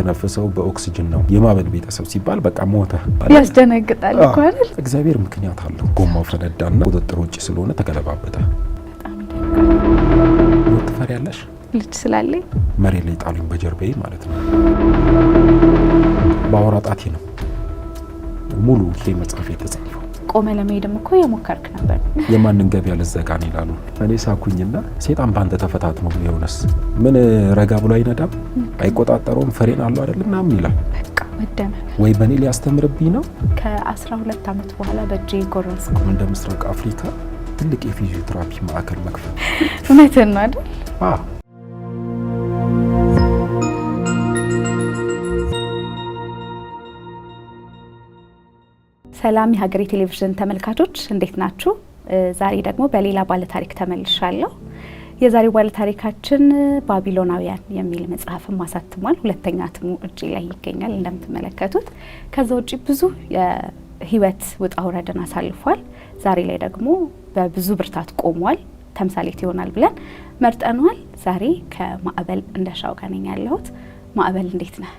የምትተነፍሰው በኦክሲጅን ነው። የማዕበል ቤተሰብ ሲባል በቃ ሞተ ያስደነግጣል እኮ አይደል? እግዚአብሔር ምክንያት አለው። ጎማው ፈነዳና ቁጥጥር ውጭ ስለሆነ ተገለባበጠ። ሞት ትፈሪያለሽ? ልጅ ስላለኝ መሬት ላይ ጣሉኝ በጀርባዬ ማለት ነው። በአውራ ጣቴ ነው ሙሉ ይሄ መጽሐፍ የተጻፈው። ቆመ ለመሄድም እኮ የሞከርክ ነበር። የማንን ገበያ ልዘጋን ይላሉ። እኔ ሳኩኝና ሴጣን ባንተ ተፈታት ነው የሆነስ ምን ረጋ ብሎ አይነዳም አይቆጣጠረውም ፍሬን አለው አይደል ምናምን ይላል። በቃ ወደመ ወይ በኔ ሊያስተምርብኝ ነው። ከ12 ዓመት በኋላ በእጄ ጎረስኩ። እንደ ምስራቅ አፍሪካ ትልቅ የፊዚዮቴራፒ ማዕከል መክፈል። እውነትን ነው አይደል? አዎ። ሰላም የሀገሬ ቴሌቪዥን ተመልካቾች እንዴት ናችሁ? ዛሬ ደግሞ በሌላ ባለታሪክ ተመልሻለሁ። የዛሬው ባለታሪካችን ባቢሎናውያን የሚል መጽሐፍም አሳትሟል። ሁለተኛ እትሙ እጄ ላይ ይገኛል እንደምትመለከቱት። ከዛ ውጪ ብዙ የህይወት ውጣ ውረድን አሳልፏል። ዛሬ ላይ ደግሞ በብዙ ብርታት ቆሟል። ተምሳሌት ይሆናል ብለን መርጠነዋል። ዛሬ ከማዕበል እንደሻው ጋር ነኝ ያለሁት። ማዕበል እንዴት ነህ?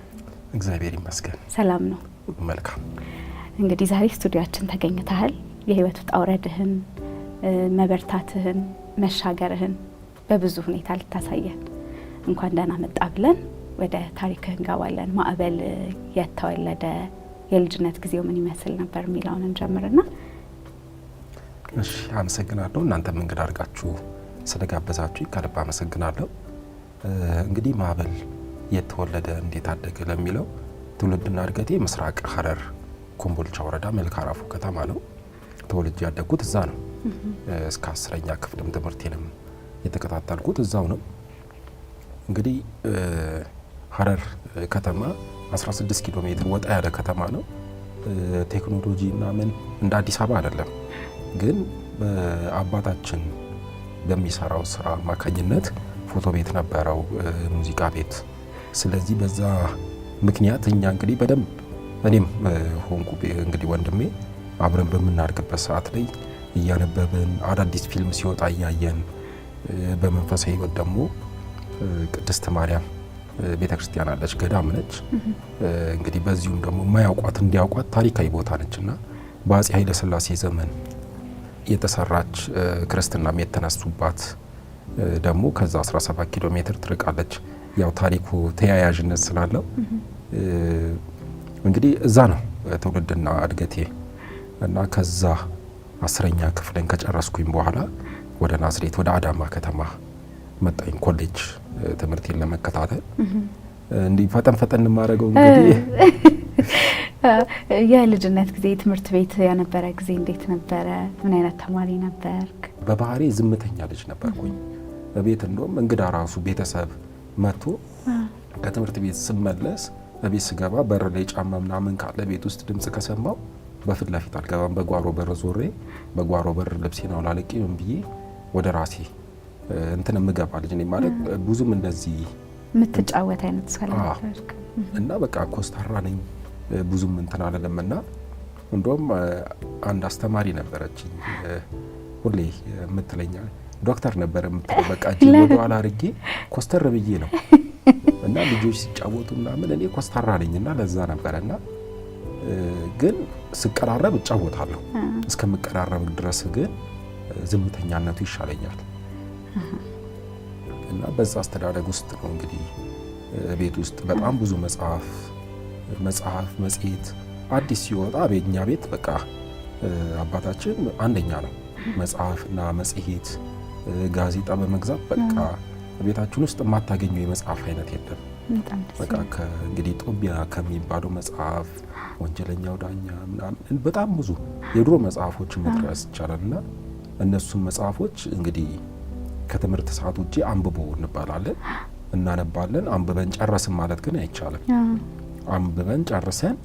እግዚአብሔር ይመስገን ሰላም ነው። መልካም። እንግዲህ ዛሬ ስቱዲዮአችን ተገኝተሃል። የህይወት ውጣ ውረድህን፣ መበርታትህን፣ መሻገርህን በብዙ ሁኔታ ልታሳየን እንኳን ደህና መጣ ብለን ወደ ታሪክህ እንገባለን። ማዕበል የተወለደ የልጅነት ጊዜው ምን ይመስል ነበር የሚለውን እንጀምርና። እሺ፣ አመሰግናለሁ። እናንተም እንግዳ አድርጋችሁ ስለጋበዛችሁ ከልብ አመሰግናለሁ። እንግዲህ ማዕበል የተወለደ እንዴት አደገ ለሚለው ትውልድና እድገቴ ምስራቅ ሐረር ኮምቦልቻ ወረዳ መልካራፉ ከተማ ነው። ተወልጄ ያደግኩት እዛ ነው። እስከ 10ኛ ክፍልም ትምህርቴንም የተከታተልኩት እዛው ነው። እንግዲህ ሐረር ከተማ 16 ኪሎ ሜትር ወጣ ያለ ከተማ ነው። ቴክኖሎጂ ምናምን እንደ አዲስ አበባ አይደለም። ግን አባታችን በሚሰራው ስራ አማካኝነት ፎቶ ቤት ነበረው፣ ሙዚቃ ቤት። ስለዚህ በዛ ምክንያት እኛ እንግዲህ በደንብ እኔም ሆንኩ እንግዲህ ወንድሜ አብረን በምናድግበት ሰዓት ላይ እያነበብን አዳዲስ ፊልም ሲወጣ እያየን በመንፈሳዊ ሕይወት ደግሞ ቅድስት ማርያም ቤተክርስቲያን አለች፣ ገዳም ነች። እንግዲህ በዚሁም ደግሞ የማያውቋት እንዲያውቋት ታሪካዊ ቦታ ነችና በአፄ ኃይለ ሥላሴ ዘመን የተሰራች ክርስትናም የተነሱባት ደግሞ ከዛ 17 ኪሎ ሜትር ትርቃለች። ያው ታሪኩ ተያያዥነት ስላለው እንግዲህ እዛ ነው ትውልድና እድገቴ እና ከዛ 10ኛ ክፍልን ከጨረስኩኝ በኋላ ወደ ናዝሬት ወደ አዳማ ከተማ መጣኝ ኮሌጅ ትምህርቴን ለመከታተል። እንዲህ ፈጠን ማረገው እንግዲህ የልጅነት ጊዜ ትምህርት ቤት የነበረ ጊዜ እንዴት ነበረ? ምን አይነት ተማሪ ነበርክ? በባህሪ ዝምተኛ ልጅ ነበርኩኝ። በቤት እንደውም እንግዳ ራሱ ቤተሰብ መጥቶ ከትምህርት ቤት ስመለስ በቤት ስገባ በር ላይ ጫማ ምናምን ካለ ቤት ውስጥ ድምጽ ከሰማው በፊት ለፊት አልገባም። በጓሮ በር ዞሬ በጓሮ በር ልብሴን አውላልቄ ምን ብዬ ወደ ራሴ እንትን የምገባ ልጅ ነኝ። ማለት ብዙም እንደዚህ የምትጫወት አይነት ሰላም እና በቃ ኮስታራ ነኝ ብዙም እንትን አለለምና እንደውም አንድ አስተማሪ ነበረች ሁሌ የምትለኛ ዶክተር ነበር የምትለው። በቃ እጄ ወደ ኋላ አድርጌ ኮስተር ብዬ ነው እና ልጆች ሲጫወቱ ምናምን እኔ ኮስታራ ነኝና ለዛ ነበርና ግን ስቀራረብ እጫወታለሁ። እስከምቀራረብ ድረስ ግን ዝምተኛነቱ ይሻለኛል። እና በዛ አስተዳደግ ውስጥ ነው እንግዲህ ቤት ውስጥ በጣም ብዙ መጽሐፍ፣ መጽሔት አዲስ ሲወጣ በእኛ ቤት በቃ አባታችን አንደኛ ነው። መጽሐፍና መጽሔት፣ ጋዜጣ በመግዛት በቃ ቤታችን ውስጥ የማታገኘው የመጽሐፍ አይነት የለም። በቃ እንግዲህ ጦቢያ ከሚባለው መጽሐፍ፣ ወንጀለኛው ዳኛ ምናምን በጣም ብዙ የድሮ መጽሐፎችን መጥቀስ ይቻላልና እነሱም መጽሐፎች እንግዲህ ከትምህርት ሰዓት ውጪ አንብቦ እንባላለን፣ እናነባለን። አንብበን ጨረስን ማለት ግን አይቻልም። አንብበን ጨርሰን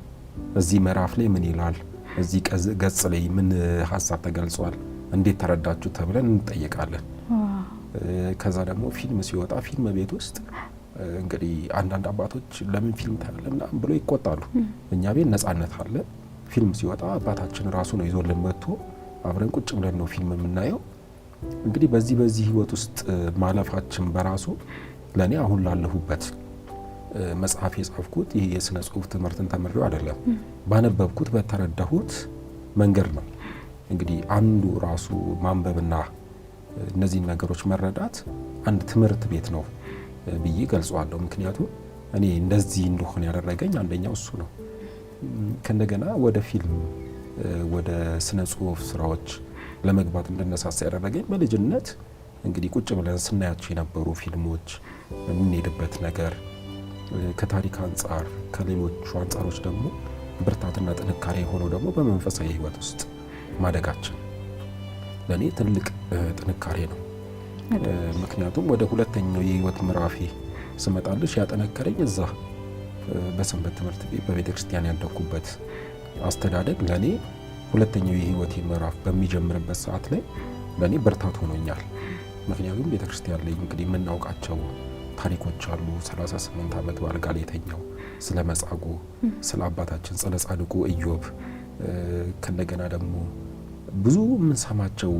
እዚህ ምዕራፍ ላይ ምን ይላል፣ እዚህ ገጽ ላይ ምን ሀሳብ ተገልጿል፣ እንዴት ተረዳችሁ ተብለን እንጠየቃለን። ከዛ ደግሞ ፊልም ሲወጣ ፊልም ቤት ውስጥ እንግዲህ አንዳንድ አባቶች ለምን ፊልም ታያለህ ምናምን ብሎ ይቆጣሉ። እኛ ቤት ነጻነት አለ። ፊልም ሲወጣ አባታችን ራሱ ነው ይዞልን መጥቶ አብረን ቁጭ ብለን ነው ፊልም የምናየው። እንግዲህ በዚህ ህይወት ውስጥ ማለፋችን በራሱ ለኔ አሁን ላለሁበት መጽሐፍ የጻፍኩት ይሄ የስነ ጽሁፍ ትምህርትን ተምሬው አይደለም፣ ባነበብኩት በተረዳሁት መንገድ ነው። እንግዲህ አንዱ ራሱ ማንበብና እነዚህን ነገሮች መረዳት አንድ ትምህርት ቤት ነው ብዬ ገልጸዋለሁ። ምክንያቱም እኔ እንደዚህ እንደሆነ ያደረገኝ አንደኛው እሱ ነው። ከእንደገና ወደ ፊልም ወደ ስነ ጽሁፍ ስራዎች ለመግባት እንድነሳሳ ያደረገኝ በልጅነት እንግዲህ ቁጭ ብለን ስናያቸው የነበሩ ፊልሞች፣ የምንሄድበት ነገር ከታሪክ አንጻር ከሌሎቹ አንጻሮች ደግሞ ብርታትና ጥንካሬ የሆነው ደግሞ በመንፈሳዊ ህይወት ውስጥ ማደጋችን ለእኔ ትልቅ ጥንካሬ ነው። ምክንያቱም ወደ ሁለተኛው የህይወት ምዕራፌ ስመጣልሽ ያጠነከረኝ እዛ በሰንበት ትምህርት ቤት በቤተ ክርስቲያን ያደኩበት አስተዳደግ ለእኔ ሁለተኛው የህይወቴ ምዕራፍ በሚጀምርበት ሰዓት ላይ ለእኔ ብርታት ሆኖኛል። ምክንያቱም ቤተ ክርስቲያን ላይ እንግዲህ የምናውቃቸው ታሪኮች አሉ። 38 ዓመት በአልጋ ላይ የተኛው ስለ መጻጉዕ፣ ስለ አባታችን ስለ ጻድቁ ኢዮብ፣ ከእንደገና ደግሞ ብዙ የምንሰማቸው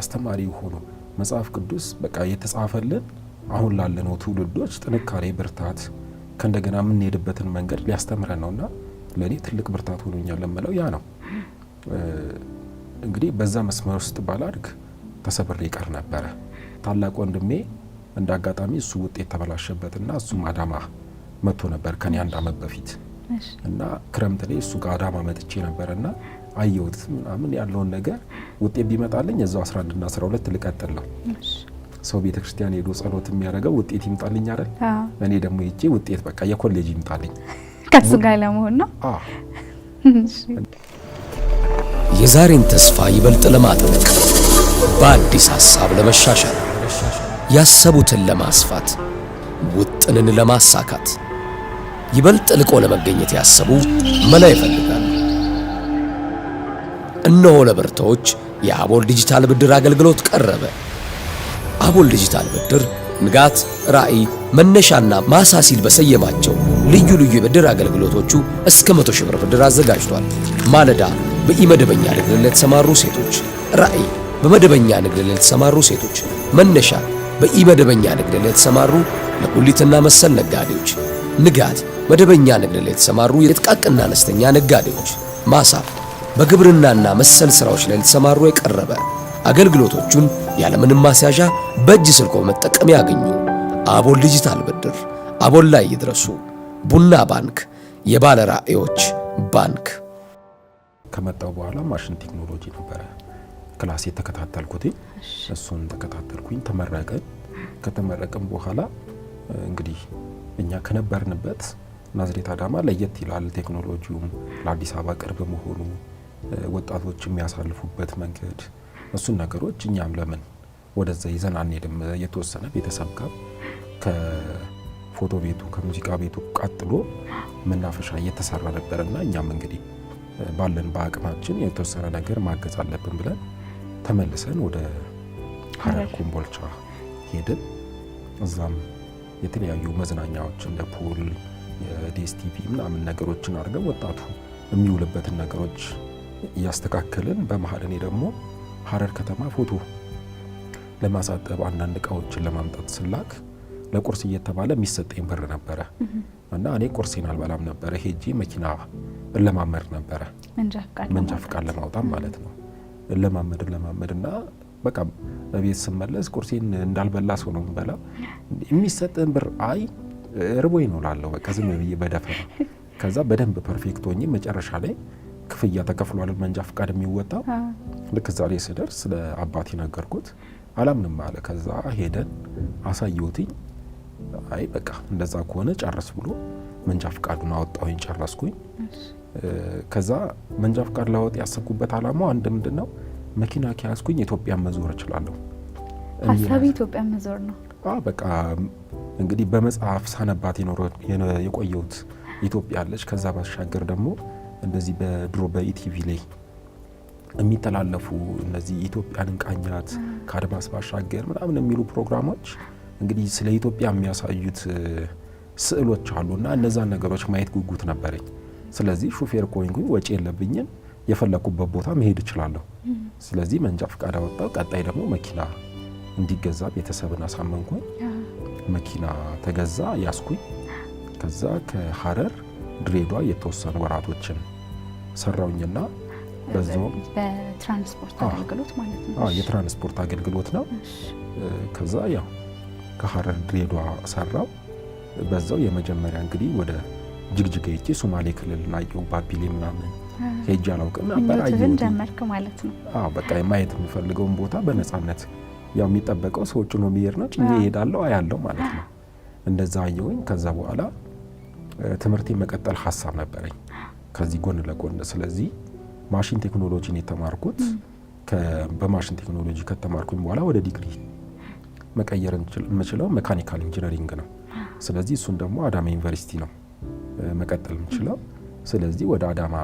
አስተማሪ የሆኑ መጽሐፍ ቅዱስ በቃ የተጻፈልን አሁን ላለነው ትውልዶች ጥንካሬ፣ ብርታት ከእንደገና የምንሄድበትን መንገድ ሊያስተምረን ነውና ለእኔ ትልቅ ብርታት ሆኖኛል ለምለው ያ ነው። እንግዲህ በዛ መስመር ውስጥ ባላድግ ተሰብሬ ይቀር ነበረ። ታላቅ ወንድሜ እንደ አጋጣሚ እሱ ውጤት ተበላሸበትና እሱም አዳማ መጥቶ ነበር ከኔ 1 ዓመት በፊት እና ክረምት ላይ እሱ ጋር አዳማ መጥቼ ነበርና አየሁት ምናምን ያለውን ነገር ውጤት ቢመጣልኝ እዛው 11 እና 12 ልቀጥል ነው። ሰው ቤተ ክርስቲያን ሄዶ ጸሎት የሚያደርገው ውጤት ይምጣልኝ አይደል? እኔ ደግሞ ሄጄ ውጤት በቃ የኮሌጅ ይምጣልኝ ከሱ ጋር ለመሆን ነው። የዛሬን ተስፋ ይበልጥ ለማጥበቅ በአዲስ ሐሳብ ለመሻሻል ያሰቡትን ለማስፋት ውጥንን ለማሳካት ይበልጥ ልቆ ለመገኘት ያሰቡ መላ ይፈልጋሉ። እነሆ ለብርቶች የአቦል ዲጂታል ብድር አገልግሎት ቀረበ። አቦል ዲጂታል ብድር ንጋት፣ ራዕይ፣ መነሻና ማሳ ሲል በሰየማቸው ልዩ ልዩ የብድር አገልግሎቶቹ እስከ 100 ሺህ ብር ብድር አዘጋጅቷል። ማለዳ በኢመደበኛ ንግድ ለተሰማሩ ሴቶች፣ ራዕይ በመደበኛ ንግድ ለተሰማሩ ሴቶች፣ መነሻ በኢመደበኛ ንግድ ለተሰማሩ ለጉሊትና መሰል ነጋዴዎች፣ ንጋት መደበኛ ንግድ ለተሰማሩ የጥቃቅንና አነስተኛ ነጋዴዎች፣ ማሳ በግብርናና መሰል ስራዎች ላይ ለተሰማሩ የቀረበ አገልግሎቶቹን ያለምንም ማስያዣ በእጅ ስልኮ መጠቀም ያገኙ። አቦል ዲጂታል ብድር አቦል ላይ ይድረሱ። ቡና ባንክ የባለ ራዕዮች ባንክ። ከመጣው በኋላ ማሽን ቴክኖሎጂ ነበረ ክላስ የተከታተልኩት። እሱን ተከታተልኩኝ፣ ተመረቀን። ከተመረቀን በኋላ እንግዲህ እኛ ከነበርንበት ናዝሬት አዳማ ለየት ይላል። ቴክኖሎጂውም ለአዲስ አበባ ቅርብ መሆኑ፣ ወጣቶች የሚያሳልፉበት መንገድ፣ እሱን ነገሮች እኛም ለምን ወደዛ ይዘን አንሄድም? የተወሰነ ቤተሰብ ጋር ከፎቶ ቤቱ ከሙዚቃ ቤቱ ቀጥሎ መናፈሻ እየተሰራ ነበርና እኛም እንግዲህ ባለን በአቅማችን የተወሰነ ነገር ማገዝ አለብን ብለን ተመልሰን ወደ ሀረር ኮምቦልቻ ሄድን። እዛም የተለያዩ መዝናኛዎች እንደ ፑል፣ የዲኤስቲቪ ምናምን ነገሮችን አድርገን ወጣቱ የሚውልበትን ነገሮች እያስተካከልን በመሀል እኔ ደግሞ ሀረር ከተማ ፎቶ ለማሳጠብ አንዳንድ እቃዎችን ለማምጣት ስላክ ለቁርስ እየተባለ የሚሰጠኝ ብር ነበረ እና እኔ ቁርሴን አልበላም ነበረ። ሄጄ መኪና እለማመድ ነበረ፣ መንጃ ፍቃድ ለማውጣት ማለት ነው። እለማመድና በቃ በቤት ስመለስ ቁርሴን እንዳልበላ ሰው ነው የምበላው። የሚሰጠን ብር አይ ርቦኝ ነው ላለው በቃ ዝም ብዬ በደፈና ከዛ በደንብ ፐርፌክት ሆኜ መጨረሻ ላይ ክፍያ ተከፍሏል መንጃ ፍቃድ የሚወጣው። ልክ እዛ ላይ ስደርስ ለአባቴ ነገርኩት፣ አላምንም አለ። ከዛ ሄደን አሳየሁትኝ። አይ በቃ እንደዛ ከሆነ ጨርስ ብሎ መንጃ ፍቃዱን አወጣሁኝ፣ ጨረስኩኝ። ከዛ መንጃ ፍቃድ ላወጥ ያሰብኩበት አላማው አንድ ምንድነው መኪና ከያዝኩኝ ኢትዮጵያ መዞር እችላለሁ። ሀሳቢ ኢትዮጵያ መዞር ነው። በቃ እንግዲህ በመጽሐፍ ሳነባት የቆየሁት ኢትዮጵያ አለች። ከዛ ባሻገር ደግሞ እንደዚህ በድሮ በኢቲቪ ላይ የሚተላለፉ እነዚህ ኢትዮጵያን እንቃኛት ከአድማስ ባሻገር ምናምን የሚሉ ፕሮግራሞች እንግዲህ ስለ ኢትዮጵያ የሚያሳዩት ስዕሎች አሉና እነዛን ነገሮች ማየት ጉጉት ነበረኝ። ስለዚህ ሹፌር ኮንኩኝ፣ ወጪ የለብኝም፣ የፈለኩበት ቦታ መሄድ እችላለሁ። ስለዚህ መንጃ ፍቃድ አወጣው። ቀጣይ ደግሞ መኪና እንዲገዛ ቤተሰብን አሳመንኩኝ። መኪና ተገዛ፣ ያስኩኝ። ከዛ ከሐረር ድሬዳዋ የተወሰኑ ወራቶችን ሰራውኝና በዛው በትራንስፖርት አገልግሎት ማለት ነው። የትራንስፖርት አገልግሎት ነው። ከዛ ያው ከሐረር ድሬዳዋ ሰራው። በዛው የመጀመሪያ እንግዲህ ወደ ጅግጅጋ ሄጄ ሶማሌ ክልል ናየው ባቢሌ ምናምን ሄጄ አላውቅም ነበር። አየሁት ጀመርክ ማለት ነው። በቃ ማየት የምፈልገውን ቦታ በነፃነት ያው የሚጠበቀው ሰው ጭኖ የሚሄድ ነው። ጭኜ እሄዳለሁ አያለው ማለት ነው። እንደዛ አየሁኝ። ከዛ በኋላ ትምህርቴን መቀጠል ሀሳብ ነበረኝ ከዚህ ጎን ለጎን። ስለዚህ ማሽን ቴክኖሎጂን የተማርኩት በማሽን ቴክኖሎጂ ከተማርኩኝ በኋላ ወደ ዲግሪ መቀየር የምችለው ሜካኒካል ኢንጂነሪንግ ነው። ስለዚህ እሱን ደግሞ አዳማ ዩኒቨርሲቲ ነው መቀጠል የምችለው። ስለዚህ ወደ አዳማ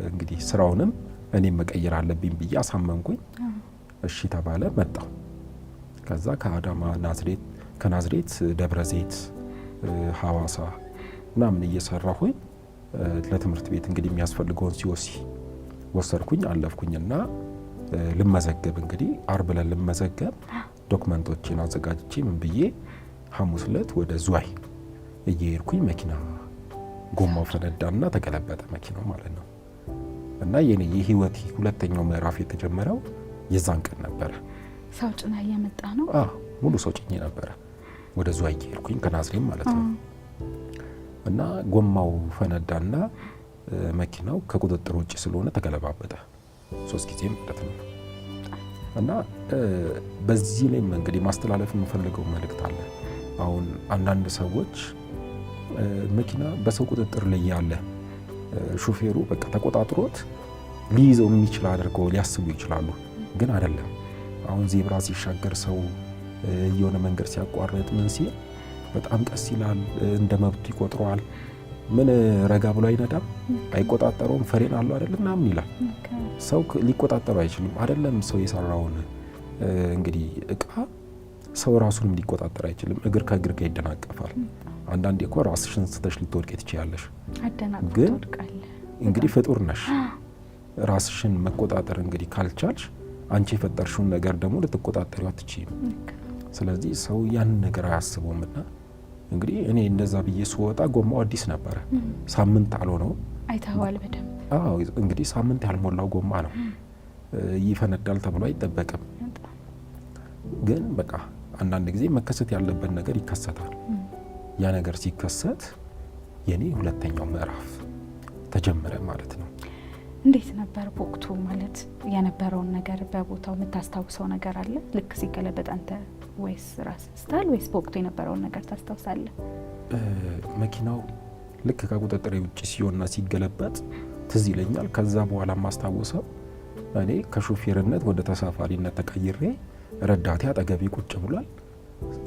እንግዲህ ስራውንም እኔም መቀየር አለብኝ ብዬ አሳመንኩኝ። እሺ ተባለ፣ መጣሁ። ከዛ ከአዳማ ናዝሬት፣ ከናዝሬት ደብረ ዘይት፣ ሐዋሳ ምናምን እየሰራሁኝ ለትምህርት ቤት እንግዲህ የሚያስፈልገውን ሲወሲ ወሰድኩኝ፣ አለፍኩኝና ልመዘገብ እንግዲህ አርብ ዕለት ልመዘገብ ዶክመንቶችን አዘጋጅቼ ምን ብዬ ሐሙስ ዕለት ወደ ዝዋይ እየሄድኩኝ መኪና ጎማው ፈነዳና ተገለበጠ መኪናው ማለት ነው። እና የኔ የህይወቴ ሁለተኛው ምዕራፍ የተጀመረው የዛን ቀን ነበረ። ሰው ጭና እየመጣ ነው። ሙሉ ሰው ጭኜ ነበረ ወደ ዝዋይ እየሄድኩኝ ከናዝሬት ማለት ነው። እና ጎማው ፈነዳና መኪናው ከቁጥጥር ውጭ ስለሆነ ተገለባበጠ 3 ጊዜ ማለት ነው። እና በዚህ ላይ እንግዲህ ማስተላለፍ የምፈልገው መልእክት አለ። አሁን አንዳንድ ሰዎች መኪና በሰው ቁጥጥር ላይ ያለ ሹፌሩ በቃ ተቆጣጥሮት ሊይዘው የሚችል አድርገው ሊያስቡ ይችላሉ። ግን አይደለም። አሁን ዜብራ ሲሻገር ሰው የሆነ መንገድ ሲያቋርጥ ምን ሲል በጣም ቀስ ይላል፣ እንደ መብቱ ይቆጥረዋል። ምን ረጋ ብሎ አይነዳም፣ አይቆጣጠረውም። ፍሬን አለው አይደለም ምናምን ይላል። ሰው ሊቆጣጠረው አይችልም። አይደለም ሰው የሰራውን እንግዲህ እቃ ሰው ራሱንም ሊቆጣጠር አይችልም። እግር ከእግር ጋር ይደናቀፋል። አንዳንዴ እኮ ራስሽን ስተሽ ልትወድቅ ትችያለሽ። ግን እንግዲህ ፍጡር ነሽ። ራስሽን መቆጣጠር እንግዲህ ካልቻልሽ አንቺ የፈጠርሽውን ነገር ደግሞ ልትቆጣጠሪው አትችይም። ስለዚህ ሰው ያን ነገር አያስበውምና እንግዲህ እኔ እንደዛ ብዬ ስወጣ ጎማው አዲስ ነበረ። ሳምንት አልሆነው። አይተዋል በደንብ። እንግዲህ ሳምንት ያልሞላው ጎማ ነው። ይፈነዳል ተብሎ አይጠበቅም። ግን በቃ አንዳንድ ጊዜ መከሰት ያለበት ነገር ይከሰታል። ያ ነገር ሲከሰት የኔ ሁለተኛው ምዕራፍ ተጀመረ ማለት ነው። እንዴት ነበር በወቅቱ ማለት የነበረውን ነገር በቦታው የምታስታውሰው ነገር አለ? ልክ ሲገለበጥ አንተ ወይስ ራስህ ስታል ወይስ በወቅቱ የነበረውን ነገር ታስታውሳለህ? መኪናው ልክ ከቁጥጥር ውጭ ሲሆንና ሲገለበጥ ትዝ ይለኛል። ከዛ በኋላ ማስታወሰው እኔ ከሾፌርነት ወደ ተሳፋሪነት ተቀይሬ ረዳቴ አጠገቤ ቁጭ ብሏል።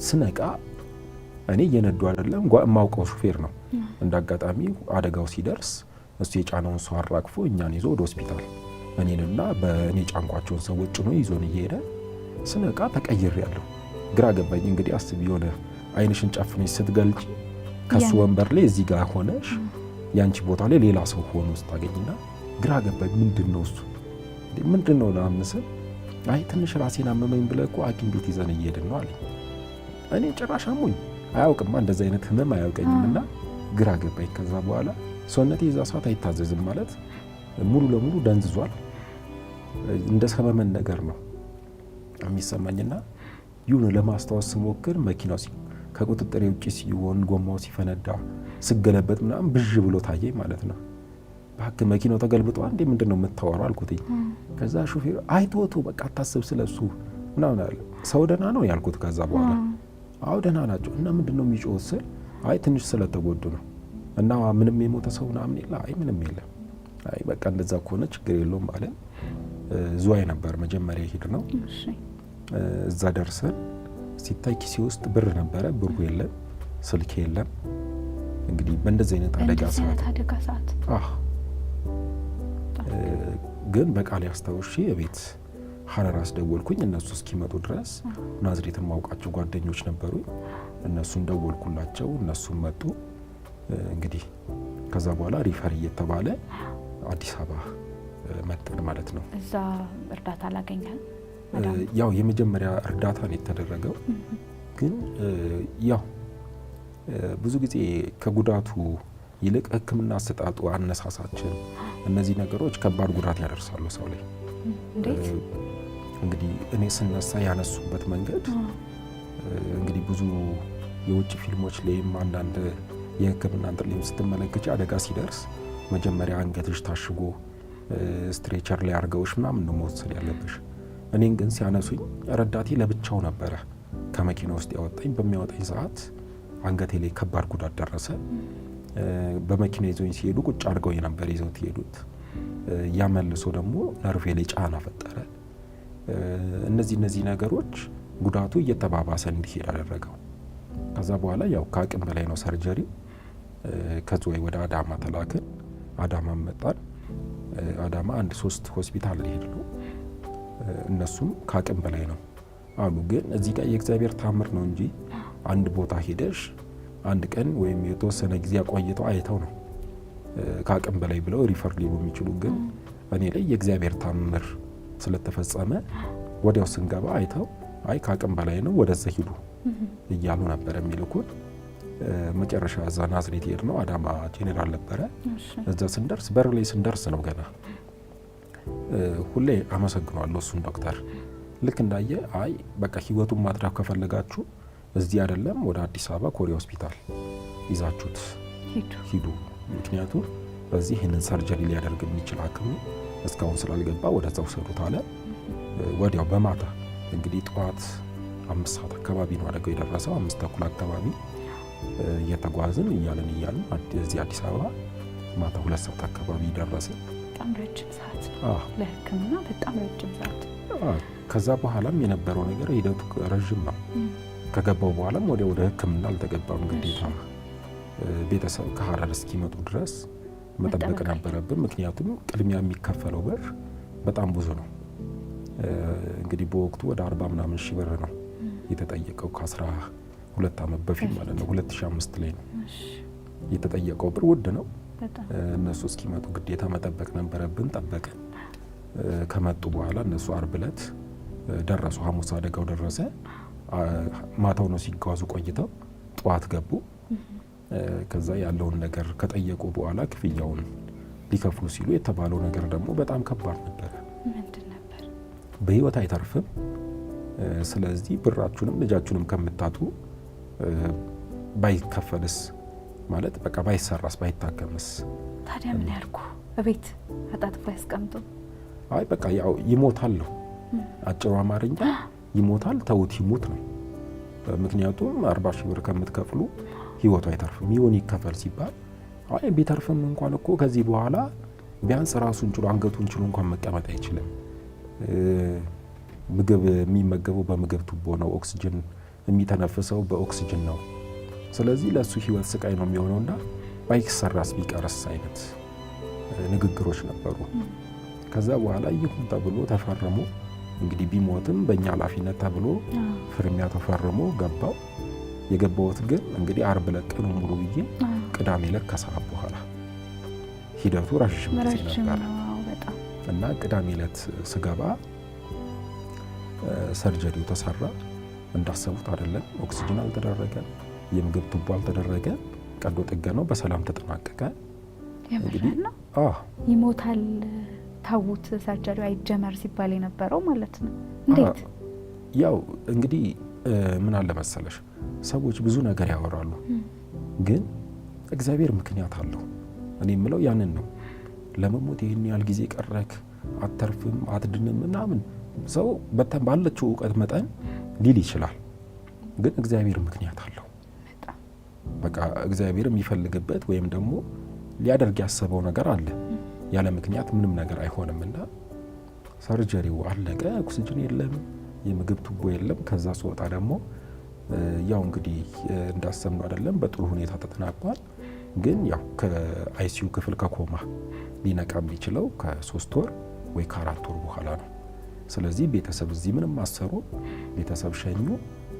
ስነቃ እኔ እየነዱ አይደለም የማውቀው ሾፌር ነው። እንዳጋጣሚ አደጋው ሲደርስ እሱ የጫነውን ሰው አራግፎ እኛን ይዞ ወደ ሆስፒታል እኔንና በእኔ ጫንቋቸውን ሰዎች ጭኖ ይዞን እየሄደ ስነቃ ተቀይሬያለሁ። ግራ ገባኝ። እንግዲህ አስቢ፣ የሆነ አይንሽን ጨፍነሽ ስትገልጪ ከሱ ወንበር ላይ እዚህ ጋር ሆነሽ ያንቺ ቦታ ላይ ሌላ ሰው ሆኖ ስታገኝና ግራ ገባኝ። ምንድነው እሱ ምንድነው ለአምስል አይ ትንሽ ራሴን አመመኝ ብለህ እኮ ሐኪም ቤት ይዘን እየሄድን ነው አለኝ። እኔ ጭራሽ አሞኝ አያውቅም፣ እንደዚህ አይነት ህመም አያውቀኝምና ግራ ገባኝ። ከዛ በኋላ ሰውነቴ የዛ ሰዓት አይታዘዝም ማለት ሙሉ ለሙሉ ደንዝዟል። እንደ ሰመመን ነገር ነው የሚሰማኝና ይሁን ለማስታወስ ስሞክር መኪናው ከቁጥጥር ውጭ ሲሆን ጎማው ሲፈነዳ ስገለበጥ ምናምን ብዥ ብሎ ታየኝ ማለት ነው። ባክ መኪናው ተገልብጧል እንዴ ምንድነው የምታወራው አልኩትኝ። ከዛ ሹፌሩ አይቶቶ በቃ አታስብ ስለሱ ምናምን አለ። ሰው ደህና ነው ያልኩት። ከዛ በኋላ አዎ ደህና ናቸው። እና ምንድነው የሚጮህ ስል አይ ትንሽ ስለተጎዱ ነው እና ምንም የሞተ ሰው ምናምን የለ። አይ ምንም የለም። አይ በቃ እንደዛ ከሆነ ችግር የለውም ማለት ዝዋይ ነበር መጀመሪያ ሄድ ነው። እዛ ደርሰን ሲታይ ኪሴ ውስጥ ብር ነበረ፣ ብሩ የለም፣ ስልክ የለም። እንግዲህ በእንደዚህ አይነት አደጋ ሰዓት ግን በቃል ያስታውሼ የቤት ሐረር አስደወልኩኝ። እነሱ እስኪመጡ ድረስ ናዝሬትን ማውቃቸው ጓደኞች ነበሩ። እነሱን ደወልኩላቸው፣ እነሱም መጡ። እንግዲህ ከዛ በኋላ ሪፈር እየተባለ አዲስ አበባ መጠን ማለት ነው። እዛ እርዳታ አላገኘም። ያው የመጀመሪያ እርዳታ ነው የተደረገው። ግን ያው ብዙ ጊዜ ከጉዳቱ ይልቅ ሕክምና አሰጣጡ፣ አነሳሳችን እነዚህ ነገሮች ከባድ ጉዳት ያደርሳሉ ሰው ላይ። እንግዲህ እኔ ስነሳ ያነሱበት መንገድ እንግዲህ ብዙ የውጭ ፊልሞች ላይም አንዳንድ የሕክምና እንትን ላይም ስትመለከች አደጋ ሲደርስ መጀመሪያ አንገትሽ ታሽጎ ስትሬቸር ላይ አድርገውሽ ምናምን ነው መወሰድ ያለብሽ። እኔን ግን ሲያነሱኝ ረዳቴ ለብቻው ነበረ ከመኪና ውስጥ ያወጣኝ። በሚያወጣኝ ሰዓት አንገቴ ላይ ከባድ ጉዳት ደረሰ። በመኪና ይዘውኝ ሲሄዱ ቁጭ አድርገው ነበር ይዘውት ሄዱት። ያመልሶ ደግሞ ነርቬ ላይ ጫና ፈጠረ። እነዚህ ነገሮች ጉዳቱ እየተባባሰ እንዲሄድ አደረገው። ከዛ በኋላ ያው ከአቅም በላይ ነው ሰርጀሪ። ከዝዋይ ወደ አዳማ ተላክን። አዳማ መጣን። አዳማ 1-3 ሆስፒታል ሊሄድ ነው። እነሱም ከአቅም በላይ ነው አሉ። ግን እዚህ ጋር የእግዚአብሔር ታምር ነው እንጂ አንድ ቦታ ሄደሽ አንድ ቀን ወይም የተወሰነ ጊዜ አቆይተው አይተው ነው ከአቅም በላይ ብለው ሪፈር ሊሉ የሚችሉ። ግን እኔ ላይ የእግዚአብሔር ታምር ስለተፈጸመ ወዲያው ስንገባ አይተው አይ ከአቅም በላይ ነው ወደዛ ሂዱ እያሉ ነበር የሚልኩን። መጨረሻ እዛ ናዝሬት ሄድ ነው። አዳማ ጄኔራል ነበረ። እዛ ስንደርስ በር ላይ ስንደርስ ነው ገና ሁሌ አመሰግናለሁ እሱን ዶክተር ልክ እንዳየ አይ በቃ ህይወቱን ማትረፍ ከፈለጋችሁ እዚህ አይደለም ወደ አዲስ አበባ ኮሪያ ሆስፒታል ይዛችሁት ሂዱ፣ ምክንያቱም በዚህ ይህንን ሰርጀሪ ሊያደርግ የሚችል ሐኪም እስካሁን ስላልገባ ወደዛ ውሰዱት አለ። ወዲያው በማታ እንግዲህ ጠዋት 5 ሰዓት አካባቢ ነው አደጋው የደረሰው። 5 ተኩል አካባቢ እየተጓዝን እያለን እዚህ አዲስ አበባ ማታ 2 ሰዓት አካባቢ ደረስን። በጣም ረጅም ሰዓት ነው ለሕክምና፣ በጣም ረጅም ሰዓት። ከዛ በኋላም የነበረው ነገር ሂደቱ ረጅም ነው። ከገባው በኋላም ወደ ሕክምና አልተገባም። ግዴታ ቤተሰብ ከሀረር እስኪመጡ ድረስ መጠበቅ ነበረብን። ምክንያቱም ቅድሚያ የሚከፈለው ብር በጣም ብዙ ነው። እንግዲህ በወቅቱ ወደ 40 ምናምን ሺህ ብር ነው የተጠየቀው። ከ12 ዓመት በፊት ማለት ነው 2005 ላይ ነው የተጠየቀው። ብር ውድ ነው። እነሱ እስኪመጡ ግዴታ መጠበቅ ነበረብን። ጠበቅን። ከመጡ በኋላ እነሱ አርብ ዕለት ደረሱ። ሐሙስ አደጋው ደረሰ። ማታው ነው ሲጓዙ ቆይተው ጠዋት ገቡ። ከዛ ያለውን ነገር ከጠየቁ በኋላ ክፍያውን ሊከፍሉ ሲሉ የተባለው ነገር ደግሞ በጣም ከባድ ነበረ። ምንድን ነበር? በህይወት አይተርፍም። ስለዚህ ብራችሁንም ልጃችሁንም ከምታጡ ባይከፈልስ ማለት በቃ ባይሰራስ ባይታከምስ? ታዲያ ምን ያርጉ? እቤት አጣጥፎ ያስቀምጡ? አይ በቃ ያው ይሞታል ነው አጭሩ አማርኛ። ይሞታል፣ ተውት ይሙት ነው። ምክንያቱም 40 ሺህ ብር ከምትከፍሉ ህይወቱ አይተርፍም። ይሁን ይከፈል ሲባል አይ ቢተርፍም እንኳን እኮ ከዚህ በኋላ ቢያንስ ራሱን ችሎ አንገቱን ችሎ እንኳን መቀመጥ አይችልም። ምግብ የሚመገበው በምግብ ቱቦ ነው። ኦክሲጅን የሚተነፍሰው በኦክሲጅን ነው። ስለዚህ ለሱ ህይወት ስቃይ ነው የሚሆነውና ባይሰራስ ቢቀርስ አይነት ንግግሮች ነበሩ። ከዛ በኋላ ይሁን ተብሎ ተፈረሙ። እንግዲህ ቢሞትም በእኛ ኃላፊነት ተብሎ ፍርሚያ ተፈርሞ ገባው። የገባውት ግን እንግዲህ አርብ ዕለት ቀኑ ሙሉ ብዬ ቅዳሜ ዕለት ከሰዓት በኋላ ሂደቱ ረዥም ጊዜ ነበር እና ቅዳሜ ዕለት ስገባ ሰርጀሪው ተሰራ። እንዳሰቡት አይደለም። ኦክሲጅን አልተደረገ፣ የምግብ ቱቦ አልተደረገ። ቀዶ ጥገናው በሰላም ተጠናቀቀ። እንግዲህ ይሞታል ታውት ሰርጀሪው አይጀመር ሲባል የነበረው ማለት ነው። እንዴት? ያው እንግዲህ ምን አለ መሰለሽ ሰዎች ብዙ ነገር ያወራሉ፣ ግን እግዚአብሔር ምክንያት አለው። እኔ የምለው ያንን ነው። ለመሞት ይህን ያህል ጊዜ ቀረክ፣ አተርፍም፣ አትድንም ምናምን ሰው ባለችው እውቀት መጠን ሊል ይችላል፣ ግን እግዚአብሔር ምክንያት አለው። በቃ እግዚአብሔር የሚፈልግበት ወይም ደግሞ ሊያደርግ ያሰበው ነገር አለ። ያለ ምክንያት ምንም ነገር አይሆንምና ሰርጀሪው አለቀ። ኦክሲጅን የለም፣ የምግብ ቱቦ የለም። ከዛ ስወጣ ደግሞ ያው እንግዲህ እንዳሰብነው አይደለም፣ በጥሩ ሁኔታ ተጠናቋል። ግን ያው ከአይሲዩ ክፍል ከኮማ ሊነቃ የሚችለው ከ3 ወር ወይ ከ4 ወር በኋላ ነው። ስለዚህ ቤተሰብ እዚህ ምንም አሰሩ፣ ቤተሰብ ሸኙ፣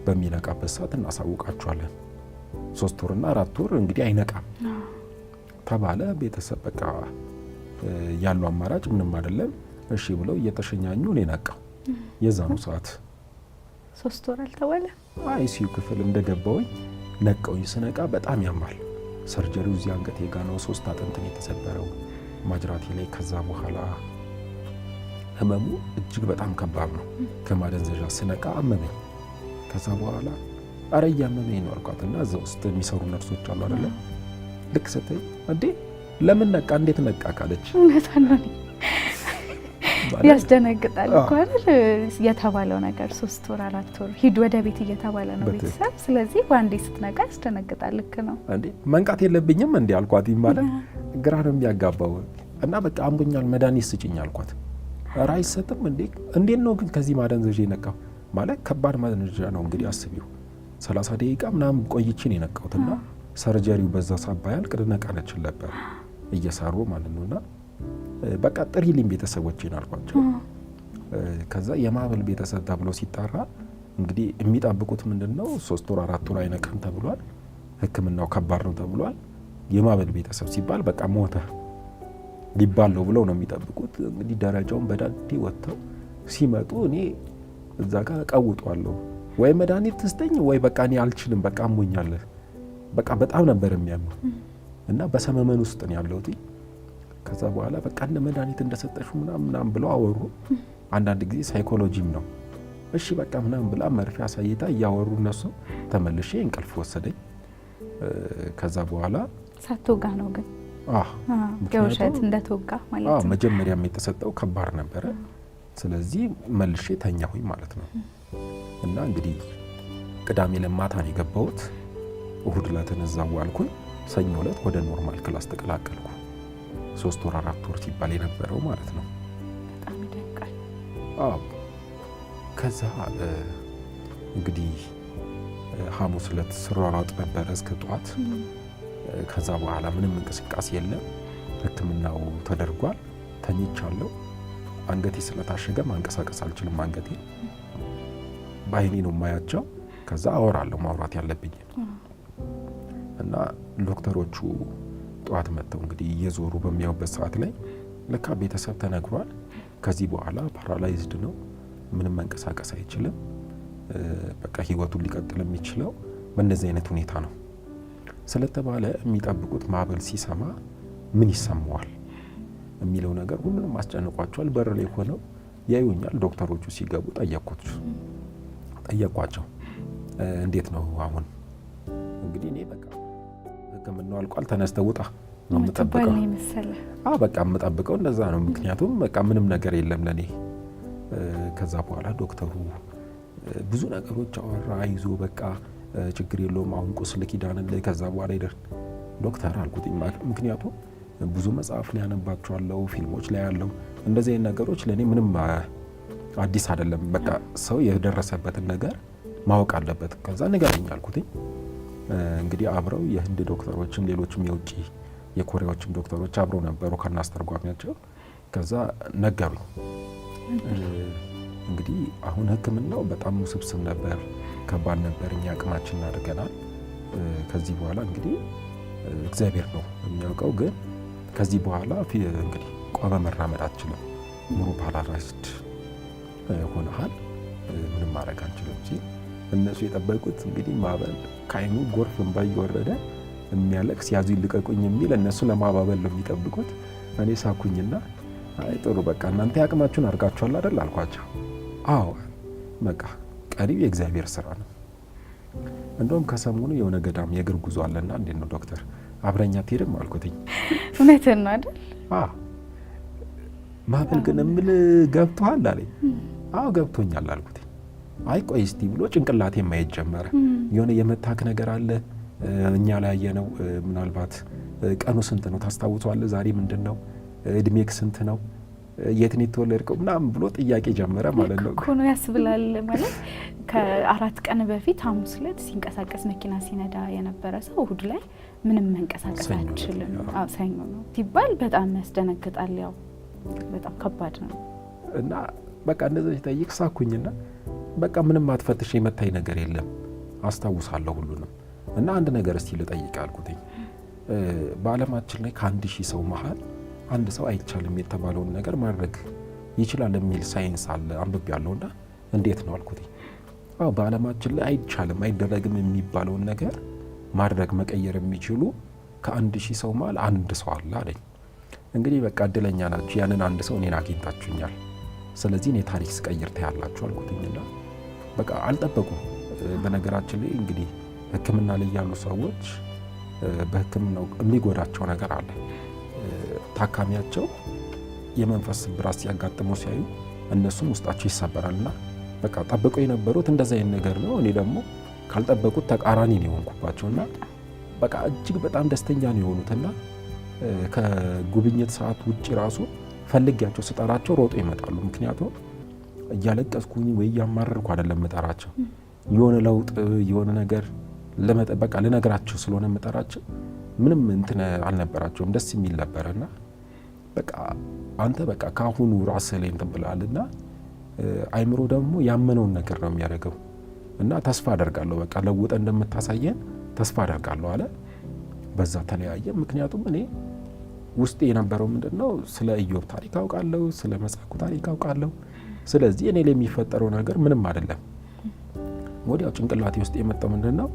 በሚነቃበት ሰዓት እናሳውቃቸዋለን። 3 ወርና 4 ወር እንግዲህ አይነቃም ተባለ። ቤተሰብ በቃ ያለው አማራጭ ምንም አይደለም እሺ ብለው እየተሸኛኙ ነው ነቃው። የዛኑ ሰዓት 3 ወር አልተባለ አይሲዩ ክፍል እንደገባሁኝ ነቀውኝ። ስነቃ በጣም ያማል። ሰርጀሪው እዚህ አንገቴ ጋ ነው። 3 አጥንትን የተሰበረው ማጅራቴ ላይ። ከዛ በኋላ ህመሙ እጅግ በጣም ከባድ ነው። ከማደንዘዣ ስነቃ አመመኝ። ከዛ በኋላ አረ እያመመኝ ነው አልኳትና እዛ ውስጥ የሚሰሩ ነርሶች አሉ አይደለ? ልክ ስትይ እንዴ ለምን ነቃ እንዴት ነቃ ካለች እውነታን ነው። ያስደነግጣል እኮ አይደል? የተባለው ነገር 3 ወር 4 ወር ሂድ ወደ ቤት እየተባለ ነው ቤተሰብ። ስለዚህ ዋንዴ ስትነቃ ያስደነግጣል። ልክ ነው እንዴ መንቃት የለብኝም እንዴ አልኳት። ማለት ግራ ነው የሚያጋባው። እና በቃ አምቦኛል መድኃኒት ስጭኝ አልኳት። ኧረ አይሰጥም እንዴ እንዴት ነው ግን ከዚህ ማደንዘዣ የነቃው? ማለት ከባድ ማደንዘዣ ነው እንግዲህ አስቢው። 30 ደቂቃ ምናምን ቆይቼ ነው የነቃሁትና ሰርጀሪው በዛ ሳባያል ቅድነቃ ነችል ነበር እየሰሩ ማለት ነውና በቃ ጥሪልኝ ቤተሰቦቼን አልኳቸው። ከዛ የማበል ቤተሰብ ተብሎ ሲጣራ እንግዲህ የሚጠብቁት ምንድነው 3 ወር 4 ወር አይነቀም ተብሏል። ሕክምናው ከባድ ነው ተብሏል። የማበል ቤተሰብ ሲባል በቃ ሞተ ሊባለው ብለው ነው የሚጠብቁት። እንግዲህ ደረጃውን በዳዴ ወጥተው ሲመጡ እኔ እዛ ጋር ቀውጧለሁ። ወይ መድኃኒት ትስጠኝ ወይ በቃ እኔ አልችልም በቃ አሞኛል። በቃ በጣም ነበር የሚያመው እና በሰመመን ውስጥ ነው ያለሁት። ከዛ በኋላ በቃ እንደ መድኃኒት እንደሰጠሽው ምናምን ብለው አወሩ። አንዳንድ ጊዜ ሳይኮሎጂም ነው እሺ በቃ ምናምን ብላ መርፌ አሳይታ እያወሩ እነሱ ተመልሼ እንቅልፍ ወሰደኝ። ከዛ በኋላ ሳትወጋ ነው ግን ገውሸት እንደተወጋ ማለት ነው። መጀመሪያም የተሰጠው ከባድ ነበረ። ስለዚህ መልሼ ተኛሁኝ ማለት ነው። እና እንግዲህ ቅዳሜ ለማታ ነው የገባሁት። እሁድ ዕለትን እዛው ዋልኩኝ። ሰኞ ዕለት ወደ ኖርማል ክላስ ተቀላቀልኩ። 3 ወር 4 ወር ሲባል የነበረው ማለት ነው። በጣም ይደንቃል። ከዛ እንግዲህ ሐሙስ ዕለት ስሯሯጥ ነበረ እስከ ጠዋት። ከዛ በኋላ ምንም እንቅስቃሴ የለም። ሕክምናው ተደርጓል። ተኝቻለሁ። አንገቴ ስለታሸገ ማንቀሳቀስ አልችልም። አንገቴ በአይኔ ነው የማያቸው። ከዛ አወራለሁ ማውራት ያለብኝ እና ዶክተሮቹ ጠዋት መጥተው እንግዲህ እየዞሩ በሚያዩበት ሰዓት ላይ ለካ ቤተሰብ ተነግሯል። ከዚህ በኋላ ፓራላይዝድ ነው፣ ምንም መንቀሳቀስ አይችልም። በቃ ህይወቱን ሊቀጥል የሚችለው በእንደዚህ አይነት ሁኔታ ነው ስለተባለ የሚጠብቁት ማበል ሲሰማ ምን ይሰማዋል የሚለው ነገር ሁሉንም አስጨንቋቸዋል። በር ላይ ሆነው ያዩኛል። ዶክተሮቹ ሲገቡ ጠየቋቸው እንዴት ነው አሁን? እንግዲህ እኔ በቃ ሕክምናው አልቋል ተነስተው ውጣ ነው የምጠብቀው። በቃ የምጠብቀው እንደዛ ነው። ምክንያቱም በቃ ምንም ነገር የለም ለኔ። ከዛ በኋላ ዶክተሩ ብዙ ነገሮች አወራ። አይዞ በቃ ችግር የለውም አሁን ቁስል ኪዳንልህ ከዛ በኋላ ይደር ዶክተር አልኩት። ምክንያቱም ብዙ መጽሐፍ ላይ ያነባቸዋለሁ፣ ፊልሞች ላይ ያለው እንደዚህ አይነት ነገሮች ለኔ ምንም አዲስ አይደለም። በቃ ሰው የደረሰበትን ነገር ማወቅ አለበት። ከዛ ንገረኝ አልኩት። እንግዲህ አብረው የህንድ ዶክተሮችም ሌሎችም የውጭ የኮሪያዎችም ዶክተሮች አብረው ነበሩ ከናስተርጓሚያቸው። ከዛ ነገሩኝ እንግዲህ አሁን ሕክምናው በጣም ውስብስብ ነበር፣ ከባድ ነበር። እኛ አቅማችን እናደርገናል። ከዚህ በኋላ እንግዲህ እግዚአብሔር ነው የሚያውቀው። ግን ከዚህ በኋላ እንግዲህ ቆመ መራመድ አትችልም፣ ሙሉ ፓራላይዝድ ሆነሃል፣ ምንም ማድረግ አንችልም ሲል እነሱ የጠበቁት እንግዲህ ማበል ከአይኑ ጎርፍ እንባ እየወረደ የሚያለቅስ ያዙ ይልቀቁኝ የሚል እነሱ ለማባበል ነው የሚጠብቁት። እኔ ሳኩኝና አይ ጥሩ በቃ እናንተ ያቅማችሁን አድርጋችኋል አይደል አልኳቸው። አዎ በቃ ቀሪው የእግዚአብሔር ስራ ነው። እንደውም ከሰሞኑ የሆነ ገዳም የእግር ጉዞ አለና እንዴት ነው ዶክተር አብረኛ ትሄድም አልኩትኝ። እውነትን ነው አይደል? ማበል ግን እምል ገብቶሃል አለኝ። አዎ ገብቶኛል አልኩትኝ። አይ ቆይ እስቲ ብሎ ጭንቅላቴ ማየት ጀመረ። የሆነ የመታክ ነገር አለ እኛ ላይ ያየነው። ምናልባት ቀኑ ስንት ነው ታስታውሰዋለህ? ዛሬ ምንድን ነው? እድሜክ ስንት ነው? የት ነው የተወለድከው? ምናምን ብሎ ጥያቄ ጀመረ ማለት ነው እኮ ነው ያስብላል። ማለት ከ4 ቀን በፊት ሐሙስ ዕለት ሲንቀሳቀስ መኪና ሲነዳ የነበረ ሰው እሁድ ላይ ምንም መንቀሳቀስ አይችልም። ሰኞ ነው ሲባል በጣም ያስደነግጣል። ያው በጣም ከባድ ነው እና በቃ እንደዚህ ጠይቅ ሳኩኝና በቃ ምንም አትፈትሽ የመታይ ነገር የለም አስታውሳለሁ ሁሉንም። እና አንድ ነገር እስቲ ልጠይቅ አልኩትኝ። በዓለማችን ላይ ከ1000 ሰው መሃል አንድ ሰው አይቻልም የተባለውን ነገር ማድረግ ይችላል የሚል ሳይንስ አለ አንብቤያለሁና እንዴት ነው አልኩትኝ። በዓለማችን ላይ አይቻልም አይደረግም የሚባለውን ነገር ማድረግ መቀየር የሚችሉ ከ1000 ሰው መሃል አንድ ሰው አለ አለኝ። እንግዲህ በቃ እድለኛ ናችሁ፣ ያንን አንድ ሰው እኔን አግኝታችሁኛል። ስለዚህ እኔ ታሪክ ስቀይር ታያላችሁ አልኩትኝና በቃ አልጠበቁም። በነገራችን ላይ እንግዲህ ሕክምና ላይ ያሉ ሰዎች በሕክምናው የሚጎዳቸው ነገር አለ። ታካሚያቸው የመንፈስ ስብራት ሲያጋጥመው ሲያዩ እነሱም ውስጣቸው ይሰበራልና በቃ ጠብቀው የነበሩት እንደዛ አይነት ነገር ነው። እኔ ደግሞ ካልጠበቁት ተቃራኒ ነው የሆንኩባቸውና በቃ እጅግ በጣም ደስተኛ ነው የሆኑትና ከጉብኝት ሰዓት ውጪ ራሱ ፈልጊያቸው ስጠራቸው ሮጦ ይመጣሉ። ምክንያቱም እያለቀስኩኝ ወይ እያማረርኩ አይደለም መጠራቸው፣ የሆነ ለውጥ የሆነ ነገር ለመጠበቅ ልነግራቸው ስለሆነ መጠራቸው ምንም እንትን አልነበራቸውም፣ ደስ የሚል ነበርና በቃ አንተ በቃ ካሁኑ ራስህ ላይ እንትን ብለሃልና አይምሮ ደግሞ ያመነውን ነገር ነው የሚያደርገው እና ተስፋ አደርጋለሁ በቃ ለውጠ እንደምታሳየን ተስፋ አደርጋለሁ አለ። በዛ ተለያየ። ምክንያቱም እኔ ውስጤ የነበረው ምንድነው ስለ ኢዮብ ታሪክ አውቃለሁ፣ ስለ መጽሐፉ ታሪክ አውቃለሁ። ስለዚህ እኔ ላይ የሚፈጠረው ነገር ምንም አይደለም። ወዲያው ጭንቅላቴ ውስጥ የመጣው ምንድነው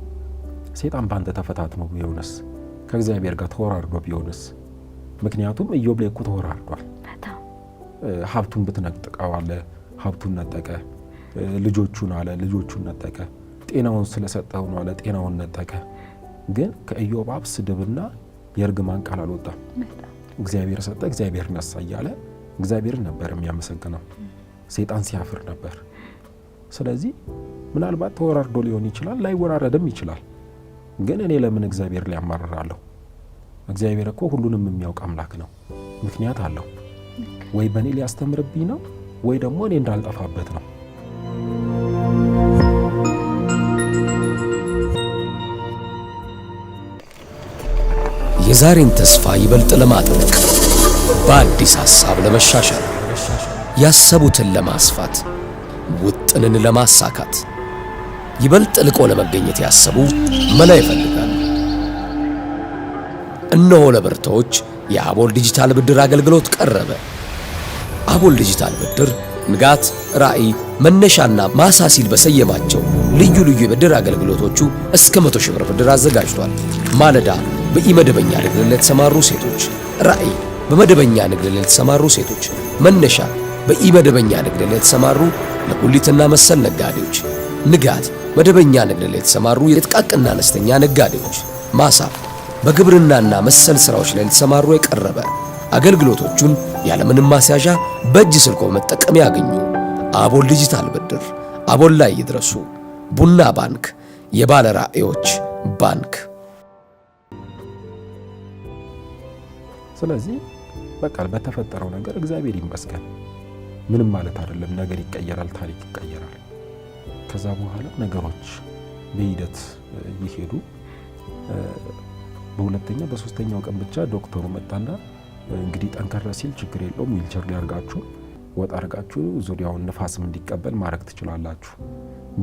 ሰይጣን ባንተ ተፈታትኖ ቢሆንስ፣ ከእግዚአብሔር ጋር ተወራርዶ ቢሆንስ? ምክንያቱም ኢዮብ ላይ እኮ ተወራርዷል። ሀብቱን ብትነጥቀው አለ ሀብቱን ነጠቀ፣ ልጆቹን አለ ልጆቹን ነጠቀ፣ ጤናውን ስለሰጠው ነው አለ ጤናውን ነጠቀ። ግን ከኢዮብ አፍ ስድብና የእርግማን ቃል አልወጣም። እግዚአብሔር ሰጠ እግዚአብሔር ነሳ እያለ እግዚአብሔርን ነበር የሚያመሰግነው፣ ሰይጣን ሲያፍር ነበር። ስለዚህ ምናልባት ተወራርዶ ሊሆን ይችላል፣ ላይወራረድም ይችላል። ግን እኔ ለምን እግዚአብሔር ላይ ያማርራለሁ? እግዚአብሔር እኮ ሁሉንም የሚያውቅ አምላክ ነው። ምክንያት አለው። ወይ በእኔ ሊያስተምርብኝ ነው ወይ ደግሞ እኔ እንዳልጠፋበት ነው። የዛሬን ተስፋ ይበልጥ ለማጥበቅ በአዲስ ሐሳብ ለመሻሻል ያሰቡትን ለማስፋት ውጥንን ለማሳካት ይበልጥ ልቆ ለመገኘት ያሰቡ መላ ይፈልጋሉ። እነሆ ለብርቶች የአቦል ዲጂታል ብድር አገልግሎት ቀረበ። አቦል ዲጂታል ብድር ንጋት፣ ራዕይ፣ መነሻና ማሳሲል በሰየማቸው ልዩ ልዩ የብድር አገልግሎቶቹ እስከ 100,000 ብር ብድር አዘጋጅቷል። ማለዳ በኢመደበኛ ንግድ ላይ የተሰማሩ ሴቶች፣ ራዕይ በመደበኛ ንግድ ላይ የተሰማሩ ሴቶች፣ መነሻ በኢመደበኛ ንግድ ላይ የተሰማሩ ለጉሊትና መሰል ነጋዴዎች፣ ንጋት መደበኛ ንግድ ላይ የተሰማሩ የጥቃቅንና አነስተኛ ነጋዴዎች፣ ማሳ በግብርናና መሰል ስራዎች ላይ የተሰማሩ የቀረበ አገልግሎቶቹን ያለምንም ማስያዣ በእጅ ስልኮ መጠቀም ያገኙ። አቦል ዲጂታል ብድር፣ አቦል ላይ ይድረሱ። ቡና ባንክ፣ የባለ ራዕዮች ባንክ። ስለዚህ በቃ በተፈጠረው ነገር እግዚአብሔር ይመስገን። ምንም ማለት አይደለም። ነገር ይቀየራል፣ ታሪክ ይቀየራል። ከዛ በኋላ ነገሮች በሂደት ይሄዱ። በሁለተኛ በሶስተኛው ቀን ብቻ ዶክተሩ መጣና እንግዲህ ጠንከር ሲል ችግር የለውም ዊልቸር ሊያርጋችሁ ወጣ አርጋችሁ ዙሪያውን ንፋስም እንዲቀበል ማድረግ ትችላላችሁ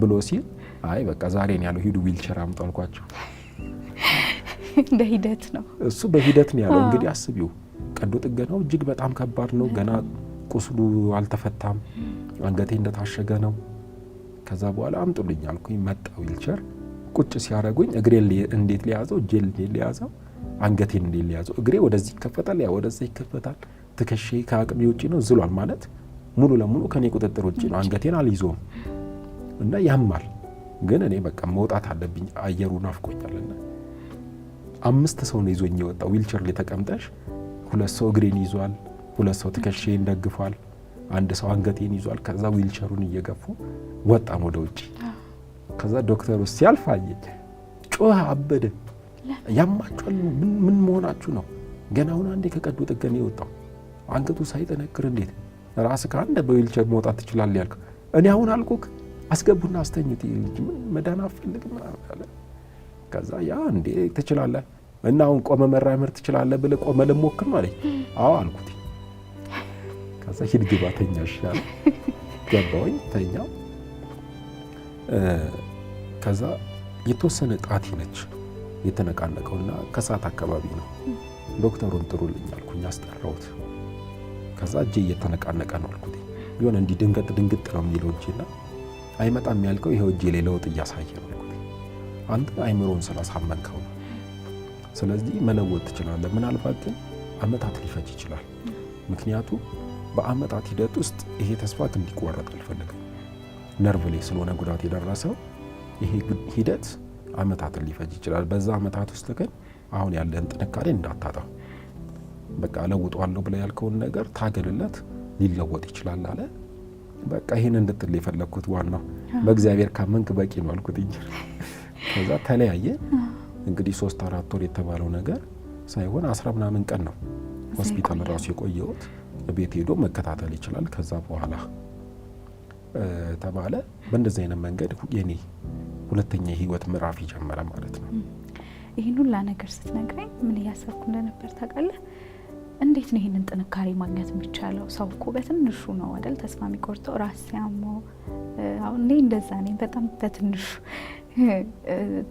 ብሎ ሲል አይ በቃ ዛሬ ነው ያለው፣ ሂዱ ዊልቸር አምጡ አልኳቸው። እንደ ሂደት ነው እሱ በሂደት ነው ያለው። እንግዲህ አስቢው፣ ቀዶ ጥገናው እጅግ በጣም ከባድ ነው። ገና ቁስሉ አልተፈታም፣ አንገቴ እንደታሸገ ነው። ከዛ በኋላ አምጡልኝ አልኩኝ። መጣ ዊልቸር። ቁጭ ሲያረጉኝ እግሬን እንዴት ሊያዘው፣ እጄን እንዴት ሊያዘው፣ አንገቴን እንዴት ሊያዘው። እግሬ ወደዚህ ይከፈታል፣ ያ ወደዛ ይከፈታል። ትከሼ ከአቅሜ ውጪ ነው። ዝሏል ማለት ሙሉ ለሙሉ ከኔ ቁጥጥር ውጪ ነው። አንገቴን አልይዞም እና ያማል። ግን እኔ በቃ መውጣት አለብኝ፣ አየሩ ናፍቆኛልና 5 ሰው ነው ይዞኝ የወጣው። ዊልቸር ላይ ተቀምጠሽ 2 ሰው እግሬን ይዟል፣ 2 ሰው ትከሼን ደግፏል፣ 1 ሰው አንገቴን ይዟል። ከዛ ዊልቸሩን እየገፉ ወጣን ወደ ውጪ። ከዛ ዶክተሩ ሲያልፍ አየኝ፣ ጮኸ፣ አበደ። ያማችኋል? ምን መሆናችሁ ነው? ገና አሁን አንዴ ከቀዶ ጥገና የወጣው አንገቱ ሳይጠነክር እንዴት ራስ ከአንድ በዊልቸር መውጣት ትችላለህ ያልከው? እኔ አሁን አልኩክ አስገቡና አስተኝት፣ ልጅ ምን መዳን አፈልግም አለ። ከዛ ያ እንዴ ትችላለህ እና አሁን ቆመ መራመድ ትችላለህ ብለህ ቆመ ልሞክር ነው አለኝ። አዎ አልኩት። ከዛ ሂድ ግባ ተኛ ይሻላል። ገባሁኝ፣ ተኛው። ከዛ የተወሰነ ጣቴ ነች የተነቃነቀውና ከሰዓት አካባቢ ነው። ዶክተሩን ጥሩልኝ አልኩኝ፣ አስጠራሁት። ከዛ እጄ እየተነቃነቀ ነው አልኩት። የሆነ እንዲህ ድንገት ድንግጥ ነው የሚለው እጄና አይመጣም ያልከው ይሄው እጄ ላይ ለውጥ እያሳየ ነው አልኩት። አንተ አይምሮን ስላሳመንከው ነው። ስለዚህ መለወጥ ትችላለህ። ምናልባት ግን አመታት ሊፈጅ ይችላል። ምክንያቱም በአመታት ሂደት ውስጥ ይሄ ተስፋ እንዲቋረጥ አልፈልግም። ነርቭ ላይ ስለሆነ ጉዳት የደረሰው ይሄ ሂደት አመታትን ሊፈጅ ይችላል። በዛ አመታት ውስጥ ግን አሁን ያለን ጥንካሬ እንዳታጣው። በቃ ለውጧለሁ ብለህ ያልከውን ነገር ታገልለት፣ ሊለወጥ ይችላል አለ። በቃ ይሄን እንድትል የፈለኩት ዋናው በእግዚአብሔር ካመንክ በቂ ነው አልኩት እንጂ። ከዛ ተለያየ። እንግዲህ 3-4 ወር የተባለው ነገር ሳይሆን 10 ምናምን ቀን ነው ሆስፒታል ራሱ የቆየሁት። ቤት ሄዶ መከታተል ይችላል ከዛ በኋላ ተባለ። በእንደዚህ አይነት መንገድ የኔ ሁለተኛ ህይወት ምዕራፍ ጀመረ ማለት ነው። ይሄን ሁላ ነገር ስትነግረኝ ምን እያሰብኩ እንደነበር ታውቃለህ? እንዴት ነው ይሄንን ጥንካሬ ማግኘት የሚቻለው? ሰው እኮ በትንሹ ነው አይደል ተስፋ የሚቆርጠው። ራስ ሲያመው አሁን እኔ እንደዛ ነኝ። በጣም በትንሹ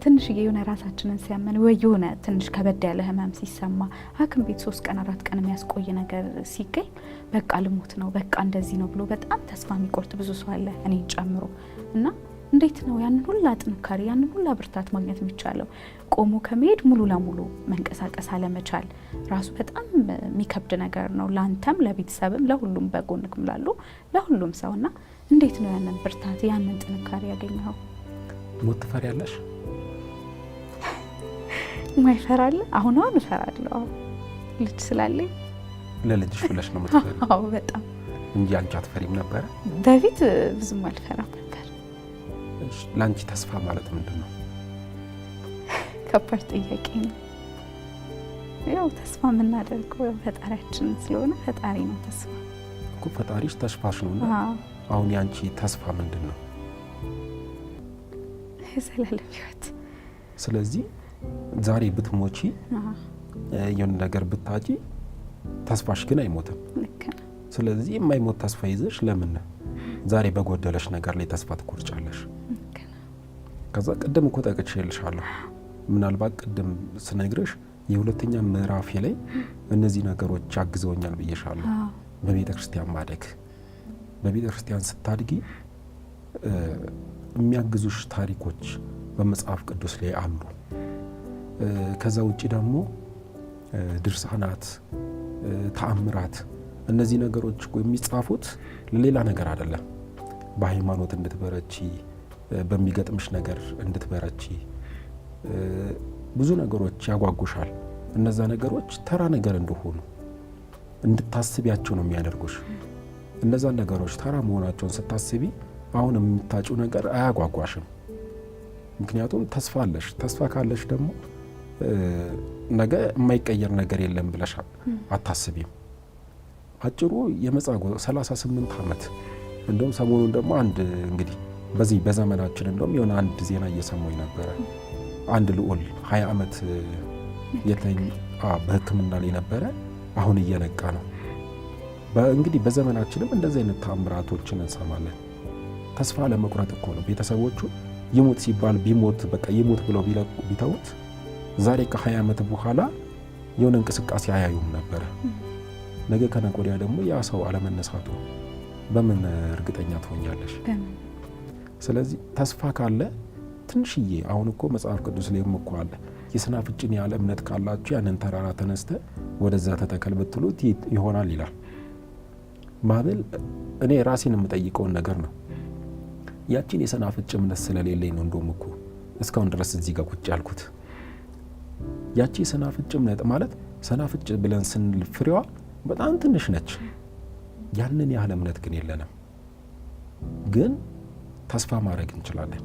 ትንሽዬ የሆነ ራሳችንን ሲያመን ወይ የሆነ ትንሽ ከበድ ያለ ህመም ሲሰማ ሐኪም ቤት 3 ቀን 4 ቀን የሚያስቆይ ነገር ሲገኝ በቃ ልሞት ነው በቃ እንደዚህ ነው ብሎ በጣም ተስፋ የሚቆርጥ ብዙ ሰው አለ፣ እኔን ጨምሮ። እና እንዴት ነው ያንን ሁላ ጥንካሬ ያንን ሁላ ብርታት ማግኘት የሚቻለው? ቆሞ ከመሄድ ሙሉ ለሙሉ መንቀሳቀስ አለመቻል ራሱ በጣም የሚከብድ ነገር ነው፣ ላንተም ለቤተሰብም ለሁሉም በጎንክም ላሉ ለሁሉም ሰውና እንዴት ነው ያንን ብርታት ያንን ጥንካሬ ያገኘው? ሞት ትፈሪያለሽ? ማይፈራል? አሁን እፈራለሁ ልጅ ስላለኝ። ለልጅሽ ብለሽ ነው የምትፈሪው? አዎ በጣም እንጂ አንቺ አትፈሪም ነበር? በፊት ብዙም አልፈራም ነበር። እሺ ላንቺ ተስፋ ማለት ምንድን ነው? ከባድ ጥያቄ ነው። ያው ተስፋ የምናደርገው ፈጣሪያችን ስለሆነ ፈጣሪ ነው ተስፋ እኮ። ፈጣሪሽ ተስፋሽ ነውና አሁን ያንቺ ተስፋ ምንድን ነው? የዘላለም ሕይወት። ስለዚህ ዛሬ ብትሞቺ የሆነ ነገር ብታጪ ተስፋሽ ግን አይሞትም። ልክ ነው። ስለዚህ የማይሞት ተስፋ ይዘሽ ለምን ዛሬ በጎደለሽ ነገር ላይ ተስፋ ትቆርጫለሽ? ልክ ነው። ከዛ ቅድም እኮ ጠቅሼልሻለሁ። ምናልባት ቅድም ስነግርሽ የሁለተኛ ምዕራፌ ላይ እነዚህ ነገሮች አግዘውኛል ብዬሻለሁ። በቤተ ክርስቲያን ማደግ፣ በቤተ ክርስቲያን ስታድጊ የሚያግዙሽ ታሪኮች በመጽሐፍ ቅዱስ ላይ አሉ። ከዛ ውጪ ደግሞ ድርሳናት፣ ተአምራት፣ እነዚህ ነገሮች እኮ የሚጻፉት ለሌላ ነገር አይደለም። በሃይማኖት እንድትበረቺ፣ በሚገጥምሽ ነገር እንድትበረቺ ብዙ ነገሮች ያጓጉሻል። እነዛ ነገሮች ተራ ነገር እንደሆኑ እንድታስቢያቸው ነው የሚያደርጉሽ። እነዛን ነገሮች ተራ መሆናቸውን ስታስቢ አሁን የምታጭው ነገር አያጓጓሽም። ምክንያቱም ተስፋ አለሽ። ተስፋ ካለሽ ደግሞ ነገ የማይቀየር ነገር የለም ብለሽ አታስቢም። አጭሩ የመጻጉዕ 38 ዓመት እንደውም ሰሞኑን ደግሞ አንድ እንግዲህ በዚህ በዘመናችን እንደውም የሆነ አንድ ዜና እየሰማኝ ነበረ። አንድ ልዑል 20 ዓመት በሕክምና ላይ ነበረ፣ አሁን እየነቃ ነው። እንግዲህ በዘመናችንም እንደዚህ አይነት ተአምራቶችን እንሰማለን። ተስፋ ለመቁረጥ እኮ ነው ቤተሰቦቹ ይሙት ሲባል ቢሞት በቃ ይሙት ብለው ቢተውት ዛሬ ከ20 ዓመት በኋላ የሆነ እንቅስቃሴ አያዩም ነበረ። ነገ ከነገ ወዲያ ደግሞ ያ ሰው አለመነሳቱ በምን እርግጠኛ ትሆኛለሽ? ስለዚህ ተስፋ ካለ ትንሽዬ አሁን እኮ መጽሐፍ ቅዱስ ላይ እኮ አለ የሰናፍጭን ያህል እምነት ካላችሁ ያንን ተራራ ተነስተ ወደዛ ተተከል ብትሉት ይሆናል ይላል። ማበል እኔ ራሴን የምጠይቀውን ነገር ነው። ያቺን የሰናፍጭ እምነት ስለሌለኝ ነው እንደውም እኮ እስካሁን ድረስ እዚህ ጋር ቁጭ ያልኩት። ያቺ የሰናፍጭ እምነት ማለት ሰናፍጭ ብለን ስንል ፍሬዋ በጣም ትንሽ ነች። ያንን ያህል እምነት ግን የለንም። ግን ተስፋ ማድረግ እንችላለን።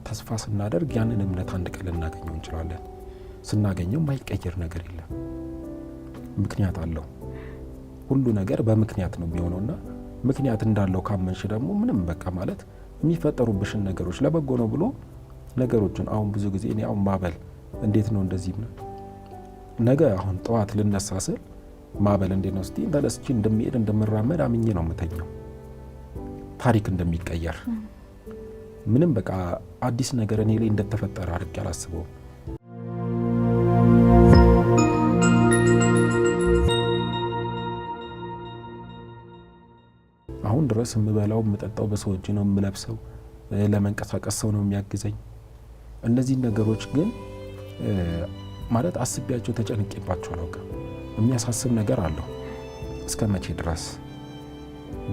ተስፋ ስናደርግ ያንን እምነት አንድ ቀን ልናገኘው እንችላለን። ስናገኘው ማይቀየር ነገር የለም። ምክንያት አለው። ሁሉ ነገር በምክንያት ነው የሚሆነውና ምክንያት እንዳለው ካመንሽ ደግሞ ምንም በቃ ማለት የሚፈጠሩብሽን ነገሮች ለበጎ ነው ብሎ ነገሮችን አሁን ብዙ ጊዜ እኔ አሁን ማበል እንዴት ነው እንደዚህ ነው ነገ አሁን ጠዋት ልነሳ ስል ማበል እንዴት ነው እስቲ ተነስቼ እንደሚሄድ እንደምራመድ አምኜ ነው የምተኛው። ታሪክ እንደሚቀየር ምንም በቃ አዲስ ነገር እኔ ላይ እንደተፈጠረ አድርጌ አላስበውም። አሁን ድረስ የምበላው የምጠጣው በሰው እጅ ነው፣ የምለብሰው ለመንቀሳቀስ ሰው ነው የሚያግዘኝ። እነዚህ ነገሮች ግን ማለት አስቤያቸው ተጨንቄባቸው አላውቅም። የሚያሳስብ ነገር አለው እስከ መቼ ድረስ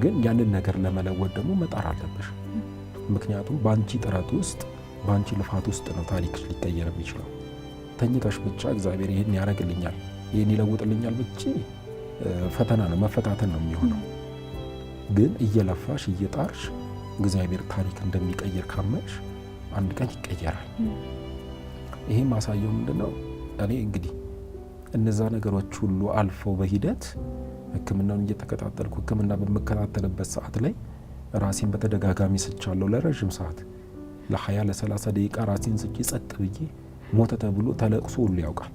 ግን ያንን ነገር ለመለወጥ ደግሞ መጣር አለብሽ። ምክንያቱም በአንቺ ጥረት ውስጥ በአንቺ ልፋት ውስጥ ነው ታሪክሽ ሊቀየር የሚችለው። ተኝተሽ ብቻ እግዚአብሔር ይህን ያደርግልኛል ይህን ይለውጥልኛል ብቻ ፈተና ነው መፈታተን ነው የሚሆነው። ግን እየለፋሽ እየጣርሽ እግዚአብሔር ታሪክ እንደሚቀየር ካመንሽ አንድ ቀን ይቀየራል። ይሄ ማሳየው ምንድነው? እኔ እንግዲህ እነዛ ነገሮች ሁሉ አልፈው በሂደት ሕክምናውን እየተከታተልኩ ሕክምና በመከታተልበት ሰዓት ላይ ራሴን በተደጋጋሚ ስቻለሁ። ለረጅም ሰዓት ለ20 ለ30 ደቂቃ ራሴን ስቼ ጸጥ ብዬ ሞተ ተብሎ ተለቅሶ ሁሉ ያውቃል።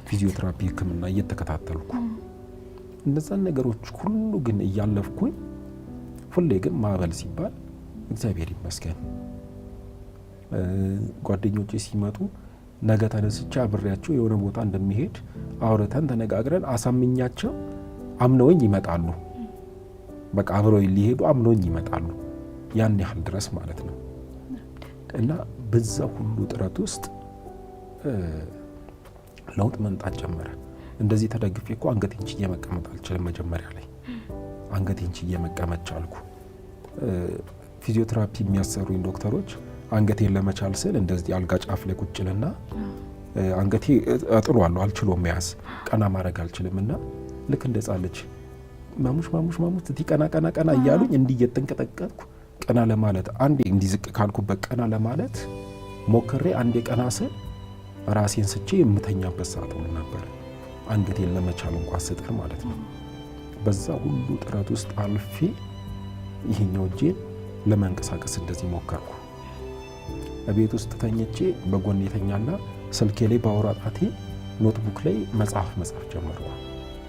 ፊዚዮቴራፒ ሕክምና እየተከታተልኩ እነዛን ነገሮች ሁሉ ግን እያለፍኩኝ ሁሌ ግን ማዕበል ሲባል እግዚአብሔር ይመስገን ጓደኞቼ ሲመጡ ነገ ተነስቼ አብሬያቸው የሆነ ቦታ እንደሚሄድ አውርተን ተነጋግረን አሳምኛቸው አምነውኝ ይመጣሉ። በቃ አብረው ሊሄዱ አምነውኝ ይመጣሉ። ያን ያህል ድረስ ማለት ነው። እና በዛ ሁሉ ጥረት ውስጥ ለውጥ መምጣት ጀመረ። እንደዚህ ተደግፌ እኮ አንገቴን ችዬ መቀመጥ አልችልም። መጀመሪያ ላይ አንገቴን ችዬ መቀመጥ ቻልኩ። ፊዚዮቴራፒ የሚያሰሩኝ ዶክተሮች አንገቴን ለመቻል ስል እንደዚህ አልጋ ጫፍ ላይ ቁጭልና አንገቴ እጥሏለሁ፣ አልችሎም መያዝ፣ ቀና ማድረግ አልችልም። እና ልክ እንደጻለች ማሙሽ ቀና እያሉኝ እንዲህ እየተንቀጠቀጥኩ ቀና ለማለት አንዴ እንዲዝቅ ካልኩበት ቀና ለማለት ሞክሬ አንዴ ቀና ስል ራሴን ስቼ የምተኛበት ሰዓት ሁሉ ነበር። አንገቴን ለመቻል እንኳን ስጥር ማለት ነው። በዛ ሁሉ ጥረት ውስጥ አልፌ ይሄኛው እጄን ለመንቀሳቀስ እንደዚህ ሞከርኩ። ቤት ውስጥ ተኝቼ በጎን የተኛና ስልኬ ላይ ባወራ ጣቴ ኖትቡክ ላይ መጽሐፍ ጀመርኩ።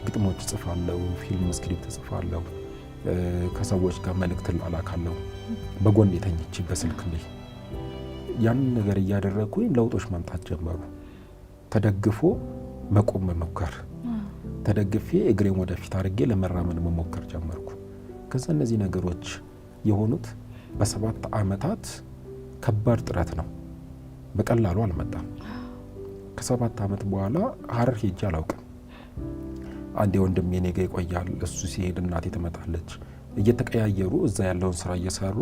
ግጥሞች ጽፋለሁ፣ ፊልም ስክሪፕት ጽፋለሁ፣ ከሰዎች ጋር መልእክት ላላካለሁ በጎን የተኝቼ በስልክ ላይ። ያን ነገር እያደረኩኝ ለውጦች መምጣት ጀመሩ። ተደግፎ መቆም መሞከር፣ ተደግፌ እግሬን ወደፊት አድርጌ ለመራመድ መሞከር ጀመርኩ። ከዛ እነዚህ ነገሮች የሆኑት በ7 ዓመታት ከባድ ጥረት ነው። በቀላሉ አልመጣም። ከ7 ዓመት በኋላ ሀረር ሄጄ አላውቅም። አንዴ ወንድሜ እኔ ጋ ይቆያል፣ እሱ ሲሄድ እናቴ ትመጣለች። እየተቀያየሩ እዛ ያለውን ስራ እየሰሩ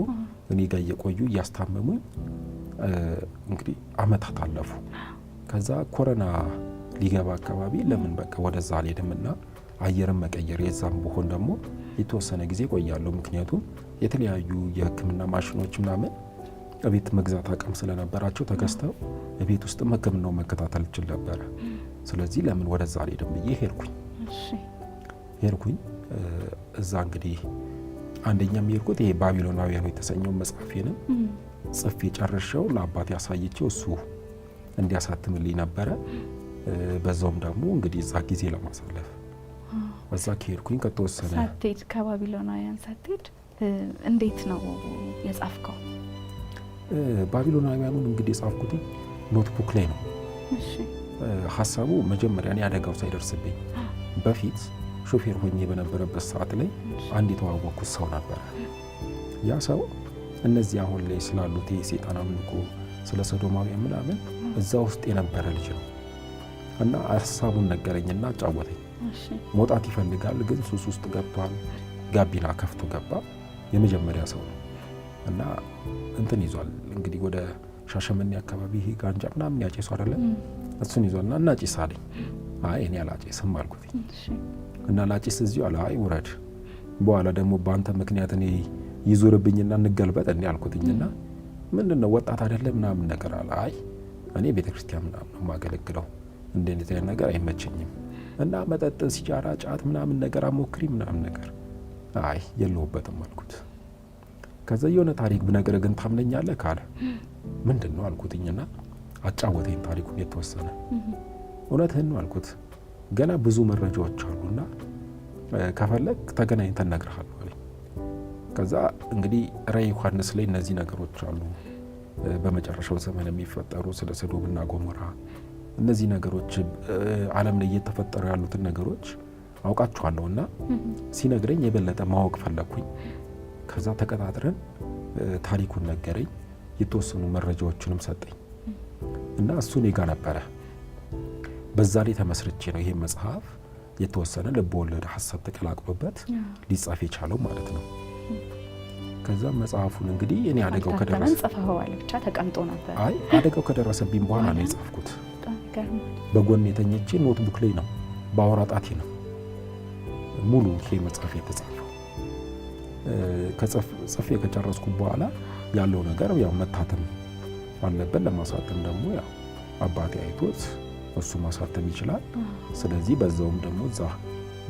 እኔ ጋ እየቆዩ እያስታመሙኝ እንግዲህ ዓመታት አለፉ። ከዛ ኮረና ሊገባ አካባቢ ለምን በቃ ወደዛ አልሄድምና አየርን መቀየር የዛም በሆን ደግሞ የተወሰነ ጊዜ ቆያለሁ። ምክንያቱም የተለያዩ የሕክምና ማሽኖች ምናምን እቤት መግዛት አቅም ስለነበራቸው ተገዝተው እቤት ውስጥም ሕክምናው መከታተል ይችል ነበረ። ስለዚህ ለምን ወደዛ አልሄድም ብዬ ሄድኩኝ። እዛ እንግዲህ አንደኛም የሄድኩት ይሄ ባቢሎናውያን የተሰኘው መጽሐፌንም ጽፌ ጨርሼው ለአባቴ አሳይቼው እሱ እንዲያሳትምልኝ ነበረ። በዛውም ደግሞ እንግዲህ እዛ ጊዜ ለማሳለፍ በዛ ከሄድኩኝ ከተወሰነ ሳትሄድ ከባቢሎናውያን ሳትሄድ እንዴት ነው የጻፍከው? ባቢሎናውያኑን እንግዲህ የጻፍኩት ኖትቡክ ላይ ነው። ሀሳቡ መጀመሪያ እኔ አደጋው ሳይደርስብኝ በፊት ሾፌር ሆኜ በነበረበት ሰዓት ላይ አንድ የተዋወቅኩት ሰው ነበረ። ያ ሰው እነዚህ አሁን ላይ ስላሉት የሰይጣን አምልኮ ስለ ሶዶማውያን ምናምን እዛ ውስጥ የነበረ ልጅ ነው እና ሀሳቡን ነገረኝና አጫወተኝ። መውጣት ይፈልጋል ግን ሱስ ውስጥ ገብቷል። ጋቢና ከፍቶ ገባ። የመጀመሪያ ሰው ነው እና እንትን ይዟል እንግዲህ ወደ ሻሸመኔ አካባቢ ይሄ ጋንጃ ምናምን ያጨሱ አይደለም እሱን ይዟልና እናጭስ አለኝ። አይ እኔ አላጨስም አልኩት እና ላጭስ እዚሁ አለ። አይ ውረድ፣ በኋላ ደግሞ በአንተ ምክንያት እኔ ይዙርብኝና እንገልበጥ እንዴ አልኩትኝና ምንድነው ወጣት አይደለም ምናምን ነገር አለ። አይ እኔ ቤተክርስቲያን ምናምን ነው የማገለግለው እንደዚህ አይነት ነገር አይመቸኝም እና መጠጥ፣ ሲጃራ፣ ጫት ምናምን ነገር አሞክሪ ምናምን ነገር አይ የለሁበትም አልኩት። ከዛ የሆነ ታሪክ ብነግርህ ግን ታምነኛለህ ካለ ምንድነው አልኩትኝና አጫወተኝ ታሪኩን የተወሰነ። እውነትህን ነው አልኩት። ገና ብዙ መረጃዎች አሉና ከፈለግ ተገናኝተን እነግርሃለሁ አለኝ። ከዛ እንግዲህ ራዕይ ዮሐንስ ላይ እነዚህ ነገሮች አሉ በመጨረሻው ዘመን የሚፈጠሩ ስለ ሰዶምና ጎሞራ እነዚህ ነገሮች ዓለም ላይ እየተፈጠሩ ያሉትን ነገሮች አውቃቸዋለሁና ሲነግረኝ የበለጠ ማወቅ ፈለኩኝ። ከዛ ተቀጣጥረን ታሪኩን ነገረኝ። የተወሰኑ መረጃዎችንም ሰጠኝ እና እሱ እኔ ጋ ነበረ። በዛ ላይ ተመስርቼ ነው ይሄ መጽሐፍ የተወሰነ ልቦወለድ ሀሳብ ተቀላቅሎበት ሊጻፍ የቻለው ማለት ነው። ከዛ መጽሐፉን እንግዲህ እኔ አደጋው ከደረሰ ጽፈኸዋል ብቻ ተቀምጦ ነበር። አይ አደጋው ከደረሰብኝ በኋላ ነው የጻፍኩት። በጎን የተኘቼ ኖትቡክ ላይ ነው በአውራ ጣቴ ነው ሙሉ ይሄ መጽሐፍ የተጻፈው። ጽፌ ከጨረስኩ በኋላ ያለው ነገር ያው መታተም አለበት። ለማሳተም ደግሞ ያው አባቴ አይቶት እሱ ማሳተም ይችላል። ስለዚህ በዛውም ደግሞ እዛ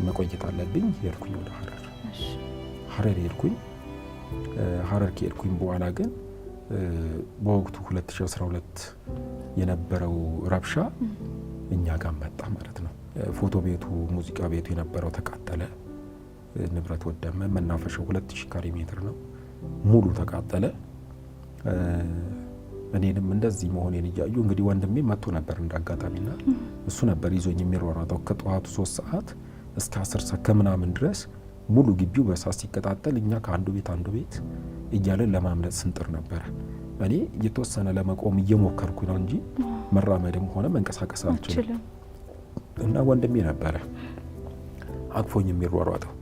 መቆየት አለብኝ። ሄድኩኝ ወደ ሀረር ሄድኩኝ። ሀረር ከሄድኩኝ በኋላ ግን በወቅቱ 2012 የነበረው ረብሻ እኛ ጋር መጣ ማለት ነው። ፎቶ ቤቱ፣ ሙዚቃ ቤቱ የነበረው ተቃጠለ፣ ንብረት ወደመ። መናፈሻው 2000 ካሬ ሜትር ነው፣ ሙሉ ተቃጠለ። እኔንም እንደዚህ መሆኔን እያዩ እንግዲህ ወንድሜ መጥቶ ነበር እንዳጋጣሚና እሱ ነበር ይዞኝ የሚሯሯጠው ከጠዋቱ 3 ሰዓት እስከ 10 ሰዓት ከምናምን ድረስ ሙሉ ግቢው በሳት ሲቀጣጠል እኛ ከአንዱ ቤት አንዱ ቤት እያለን ለማምለጥ ስንጥር ነበረ። እኔ የተወሰነ ለመቆም እየሞከርኩ ነው እንጂ መራመድም ሆነ መንቀሳቀስ አልችልም። እና ወንድሜ ነበረ አቅፎኝ የሚሯሯጠው።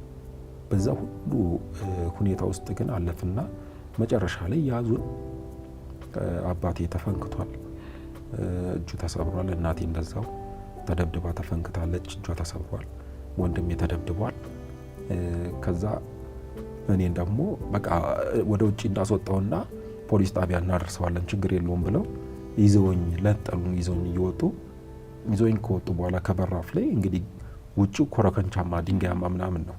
በዛ ሁሉ ሁኔታ ውስጥ ግን አለፍና መጨረሻ ላይ ያዙን። አባቴ ተፈንክቷል፣ እጁ ተሰብሯል። እናቴ እንደዛው ተደብድባ ተፈንክታለች፣ እጇ ተሰብሯል። ወንድሜ ተደብድቧል። ከዛ እኔን ደግሞ በቃ ወደ ውጭ እንዳስወጣውና ፖሊስ ጣቢያ እናደርሰዋለን ችግር የለውም ብለው ይዘውኝ ለጠሉን። ይዘውኝ ከወጡ በኋላ ከበራፍ ላይ እንግዲህ ውጭው ኮረከንቻማ ድንጋያማ ምናምን ነው።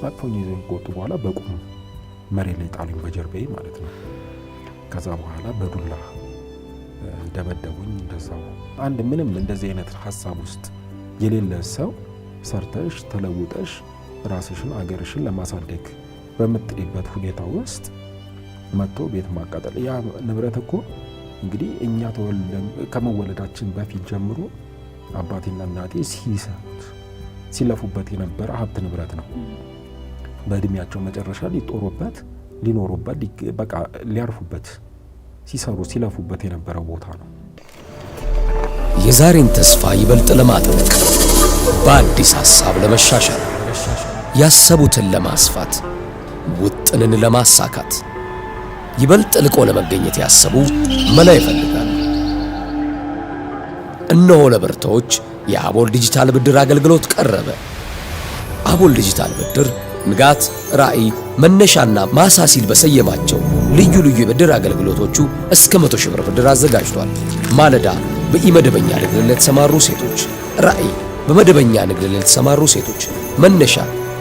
አቅፎኝ ይዘውኝ ከወጡ በኋላ በቁም መሬት ላይ ጣሉኝ፣ በጀርባዬ ማለት ነው። ከዛ በኋላ በዱላ ደበደቡኝ። እንደዛው አንድ ምንም እንደዚህ አይነት ሀሳብ ውስጥ የሌለ ሰው ሰርተሽ ተለውጠሽ ራስሽን አገርሽን ለማሳደግ በምትጥሪበት ሁኔታ ውስጥ መጥቶ ቤት ማቃጠል። ያ ንብረት እኮ እንግዲህ እኛ ከመወለዳችን በፊት ጀምሮ አባቴና እናቴ ሲለፉበት የነበረ ሀብት ንብረት ነው። በእድሜያቸው መጨረሻ ሊጦሩበት ሊኖሩበት በቃ ሊያርፉበት ሲለፉበት የነበረው ቦታ ነው። የዛሬን ተስፋ ይበልጥ ለማጥበቅ በአዲስ ሐሳብ ለመሻሻል ያሰቡትን ለማስፋት ውጥንን ለማሳካት ይበልጥ ልቆ ለመገኘት ያሰቡ መላ ይፈልጋሉ። እነሆ ለብርቶች የአቦል ዲጂታል ብድር አገልግሎት ቀረበ። አቦል ዲጂታል ብድር ንጋት፣ ራዕይ፣ መነሻና ማሳ ሲል በሰየማቸው ልዩ ልዩ የብድር አገልግሎቶቹ እስከ 100,000 ብር ብድር አዘጋጅቷል። ማለዳ በኢመደበኛ ንግድ ለተሰማሩ ሴቶች፣ ራዕይ በመደበኛ ንግድ ለተሰማሩ ሴቶች፣ መነሻ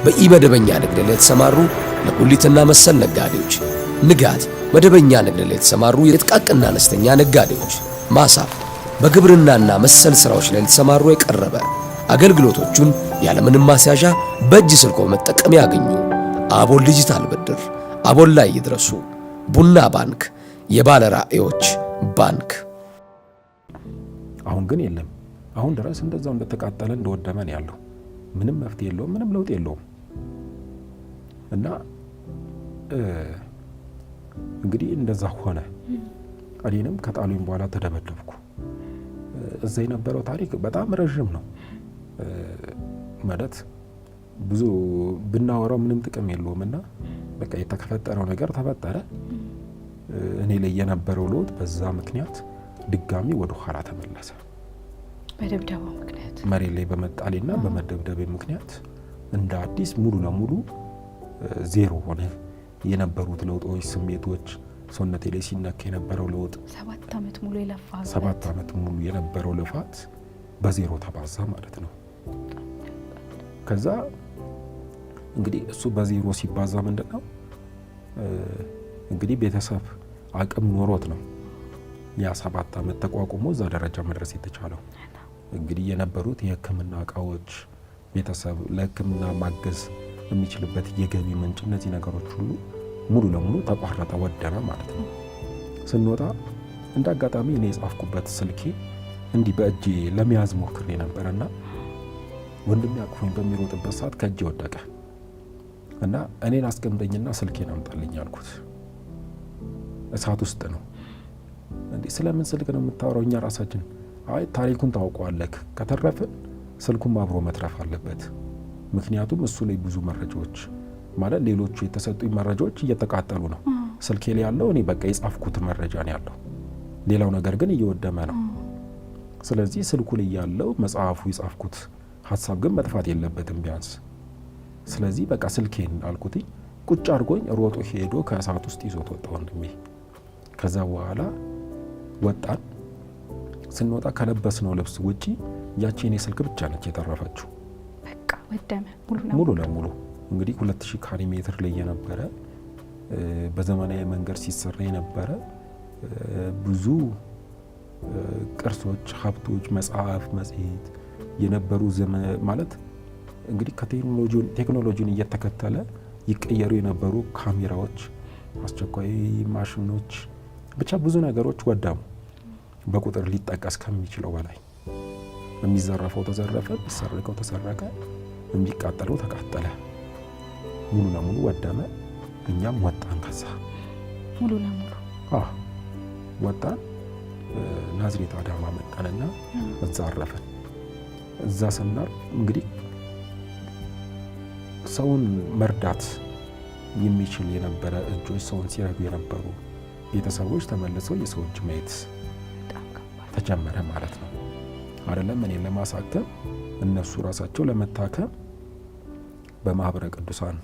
በኢመደበኛ ንግድ ለተሰማሩ ለጉሊትና መሰል ነጋዴዎች፣ ንጋት መደበኛ ንግድ ለተሰማሩ የጥቃቅንና አነስተኛ ነጋዴዎች፣ ማሳ በግብርናና መሰል ስራዎች ላይ ለተሰማሩ የቀረበ አገልግሎቶቹን ያለምንም ማስያዣ በእጅ ስልኮ መጠቀም ያገኙ። አቦል ዲጂታል ብድር፣ አቦል ላይ ይድረሱ። ቡና ባንክ፣ የባለ ራዕዮች ባንክ። አሁን ግን የለም። አሁን ድረስ እንደዛው እንደተቃጠለ እንደወደመን ያለው ምንም መፍትሄ የለውም፣ ምንም ለውጥ የለውም። እና እንግዲህ እንደዛ ሆነ። እኔንም ከጣሉኝ በኋላ ተደበደብኩ። እዛ የነበረው ታሪክ በጣም ረዥም ነው ማለት ብዙ ብናወራው ምንም ጥቅም የለውም። እና በቃ የተፈጠረው ነገር ተፈጠረ። እኔ ላይ የነበረው ለውጥ በዛ ምክንያት ድጋሚ ወደ ኋላ ተመለሰ። በደብደባው ምክንያት መሬት ላይ በመጣሌና በመደብደቤ ምክንያት እንደ አዲስ ሙሉ ለሙሉ ዜሮ ሆነ። የነበሩት ለውጦች፣ ስሜቶች ሰውነቴ ላይ ሲነካ የነበረው ለውጥ 7 ዓመት ሙሉ የለፋው 7 ዓመት ሙሉ የነበረው ልፋት በዜሮ ተባዛ ማለት ነው። ከዛ እንግዲህ እሱ በዜሮ ሲባዛ ምንድነው እንግዲህ ቤተሰብ አቅም ኖሮት ነው ያ 7 ዓመት ተቋቁሞ እዛ ደረጃ መድረስ የተቻለው። እንግዲህ የነበሩት የሕክምና እቃዎች ቤተሰብ ለሕክምና ማገዝ የሚችልበት የገቢ ምንጭ እነዚህ ነገሮች ሁሉ ሙሉ ለሙሉ ተቋረጠ፣ ወደመ ማለት ነው። ስንወጣ እንደ አጋጣሚ እኔ የጻፍኩበት ስልኬ እንዲህ በእጄ ለመያዝ ሞክሬ ነበርና ወንድሜ አቅፎኝ በሚሮጥበት ሰዓት ከእጄ ወደቀ እና እኔን አስቀምጠኝና ስልኬን አምጣልኝ አልኩት። እሳት ውስጥ ነው ስለምን ስልክ ነው የምታወራው? እኛ ራሳችን አይ ታሪኩን ታውቀዋለህ፣ ከተረፍን ስልኩም አብሮ መትረፍ አለበት። ምክንያቱም እሱ ላይ ብዙ መረጃዎች ማለት ሌሎቹ የተሰጡኝ መረጃዎች እየተቃጠሉ ነው። ስልኬ ላይ ያለው እኔ በቃ የጻፍኩት መረጃ ነው ያለው፣ ሌላው ነገር ግን እየወደመ ነው። ስለዚህ ስልኩ ላይ ያለው መጽሐፉ የጻፍኩት ሀሳብ ግን መጥፋት የለበትም ቢያንስ። ስለዚህ በቃ ስልኬን አልኩት ቁጭ አድርጎኝ ሮጦ ሄዶ ከእሳት ውስጥ ይዞት ወጣ ወንድሜ። ከዛ በኋላ ወጣን። ስንወጣ ከለበስነው ልብስ ውጪ ያቺ የኔ ስልክ ብቻ ነች የተረፈችው። በቃ ወደመ ሙሉ ለሙሉ። እንግዲህ 2000 ካሬ ሜትር ላይ የነበረ በዘመናዊ መንገድ ሲሰራ የነበረ ብዙ ቅርሶች፣ ሀብቶች፣ መጽሐፍ፣ መጽሔት የነበሩ ማለት እንግዲህ ቴክኖሎጂን እየተከተለ ይቀየሩ የነበሩ ካሜራዎች፣ አስቸኳይ ማሽኖች፣ ብቻ ብዙ ነገሮች ወደሙ። በቁጥር ሊጠቀስ ከሚችለው በላይ የሚዘረፈው ተዘረፈ፣ የሚሰረቀው ተሰረቀ፣ የሚቃጠለው ተቃጠለ፣ ሙሉ ለሙሉ ወደመ። እኛም ወጣን። ከዛ ሙሉ ለሙሉ ወጣን። ናዝሬት አዳማ መጣንና እዛ አረፍን። እዛ ስናርፍ እንግዲህ ሰውን መርዳት የሚችል የነበረ እጆች፣ ሰውን ሲረዱ የነበሩ ቤተሰቦች ተመልሰው የሰው እጅ ማየት ተጀመረ ማለት ነው። አይደለም እኔን ለማሳከም እነሱ ራሳቸው ለመታከም በማህበረ ቅዱሳን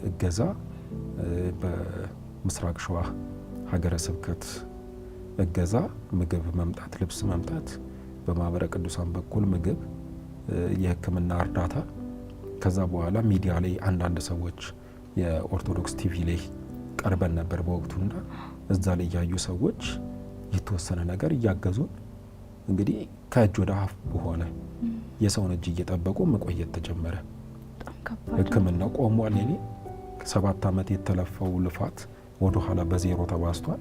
እገዛ በምስራቅ ሸዋ ሀገረ ስብከት እገዛ ምግብ መምጣት፣ ልብስ መምጣት፣ በማህበረ ቅዱሳን በኩል ምግብ፣ የሕክምና እርዳታ። ከዛ በኋላ ሚዲያ ላይ አንዳንድ ሰዎች የኦርቶዶክስ ቲቪ ላይ ቀርበን ነበር በወቅቱና እዛ ላይ ያዩ ሰዎች የተወሰነ ነገር እያገዙን እንግዲህ ከእጅ ወደ አፍ በሆነ የሰውን እጅ እየጠበቁ መቆየት ተጀመረ። ሕክምናው ቆሟል። እኔ 7 ዓመት የተለፈው ልፋት ወደ ኋላ በዜሮ ተባዝቷል።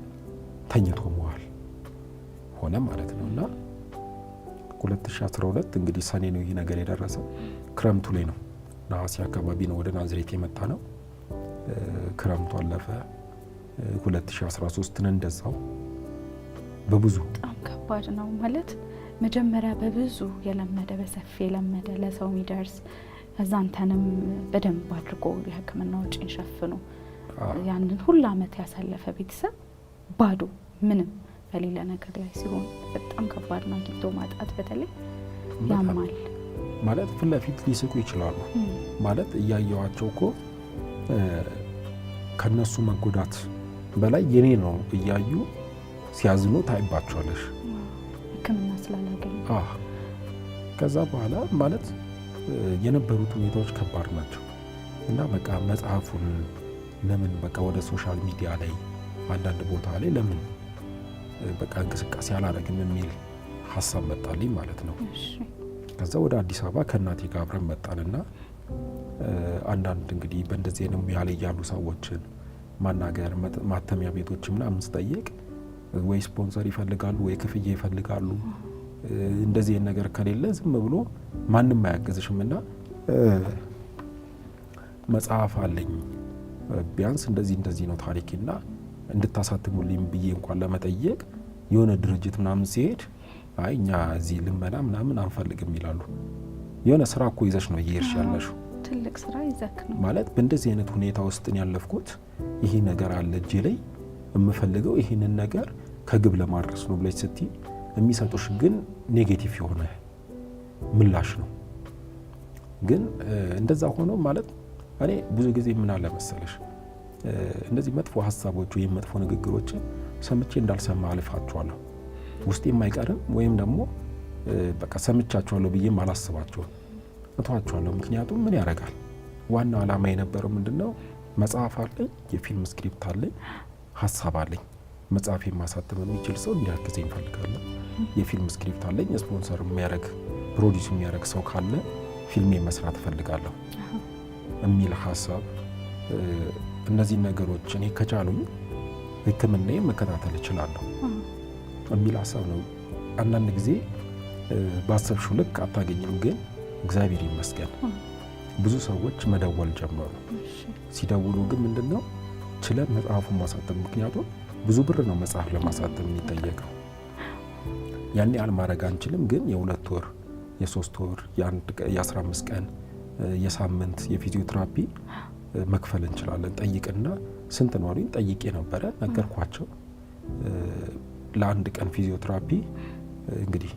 ተኝቶ መዋል ሆነ ማለት ነው። እና 2012 እንግዲህ ሰኔ ነው ይህ ነገር የደረሰው። ክረምቱ ላይ ነው፣ ነሐሴ አካባቢ ነው ወደ ናዝሬት የመጣ ነው። ክረምቱ አለፈ። 2013ን እንደዛው በብዙ በጣም ከባድ ነው ማለት መጀመሪያ በብዙ የለመደ በሰፊ የለመደ ለሰው የሚደርስ እዛንተንም በደንብ አድርጎ የሕክምና ወጪን ሸፍኖ ያንን ሁሉ ዓመት ያሳለፈ ቤተሰብ ባዶ ምንም በሌላ ነገር ላይ ሲሆን በጣም ከባድ ነው። አግኝቶ ማጣት በተለይ ያማል። ማለት ፊት ለፊት ሊስቁ ይችላሉ ማለት እያየዋቸው እኮ ከነሱ መጎዳት በላይ የኔ ነው እያዩ ሲያዝኑ ታይባቸዋለሽ። ሕክምና ስላላገኙ ከዛ በኋላ ማለት የነበሩት ሁኔታዎች ከባድ ናቸው እና በቃ መጽሐፉን ለምን በቃ ወደ ሶሻል ሚዲያ ላይ አንዳንድ ቦታ ላይ ለምን በቃ እንቅስቃሴ አላደረግም የሚል ሀሳብ መጣልኝ ማለት ነው። ከዛ ወደ አዲስ አበባ ከእናቴ ጋር አብረን መጣንና አንዳንድ እንግዲህ በእንደዚህ አይነት ሙያ ላይ ያሉ ሰዎችን ማናገር ማተሚያ ቤቶች ምናምን ስጠይቅ ወይ ስፖንሰር ይፈልጋሉ ወይ ክፍያ ይፈልጋሉ። እንደዚህ አይነት ነገር ከሌለ ዝም ብሎ ማንም አያግዝሽም እና መጽሐፍ አለኝ ቢያንስ እንደዚህ ነው ታሪክና እንድታሳትሙልኝ ብዬ እንኳን ለመጠየቅ የሆነ ድርጅት ምናምን ሲሄድ አይ እኛ እዚህ ልመና ምናምን አንፈልግም ይላሉ። የሆነ ስራ እኮ ይዘሽ ነው እየሄድሽ ያለሽው፣ ትልቅ ስራ ይዘክ ነው ማለት በእንደዚህ አይነት ሁኔታ ውስጥ ያለፍኩት ይሄ ነገር አለ እጄ ላይ የምፈልገው ይሄንን ነገር ከግብ ለማድረስ ነው ብለሽ ስትይ የሚሰጡሽ ግን ኔጌቲቭ የሆነ ምላሽ ነው። ግን እንደዛ ሆኖ ማለት እኔ ብዙ ጊዜ ምን አለ መሰለሽ እንደዚህ መጥፎ ሀሳቦች ወይም መጥፎ ንግግሮችን ሰምቼ እንዳልሰማ አልፋቸዋለሁ። ውስጤ የማይቀርም ወይም ደግሞ በቃ ሰምቻቸዋለሁ ብዬ አላስባቸውም፣ እተዋቸዋለሁ። ምክንያቱም ምን ያደርጋል ዋና ዓላማ የነበረው ምንድነው? መጽሐፍ አለኝ፣ የፊልም ስክሪፕት አለኝ፣ ሀሳብ አለኝ። መጽሐፍ የማሳተም የሚችል ሰው እንዲያግዘኝ እፈልጋለሁ። የፊልም ስክሪፕት አለኝ፣ ስፖንሰር የሚያደርግ ፕሮዲዩስ የሚያደርግ ሰው ካለ ፊልሜ መስራት እፈልጋለሁ የሚል ሀሳብ። እነዚህ ነገሮች እኔ ከቻሉኝ ሕክምናዬ መከታተል እችላለሁ የሚል ሀሳብ ነው። አንዳንድ ጊዜ ባሰብሽው ልክ አታገኝም፣ ግን እግዚአብሔር ይመስገን ብዙ ሰዎች መደወል ጀመሩ። ሲደውሉ ግን ምንድነው ችለ መጽሐፉን ማሳተም፣ ምክንያቱም ብዙ ብር ነው መጽሐፍ ለማሳተም የሚጠየቀው። ያን ያህል ማድረግ አንችልም፣ ግን የ2 ወር የ3 ወር የ15 ቀን የሳምንት የፊዚዮቴራፒ መክፈል እንችላለን። ጠይቅና ስንት ነው አሉኝ። ጠይቄ ነበረ ነገርኳቸው። ለአንድ ቀን ፊዚዮቴራፒ እንግዲህ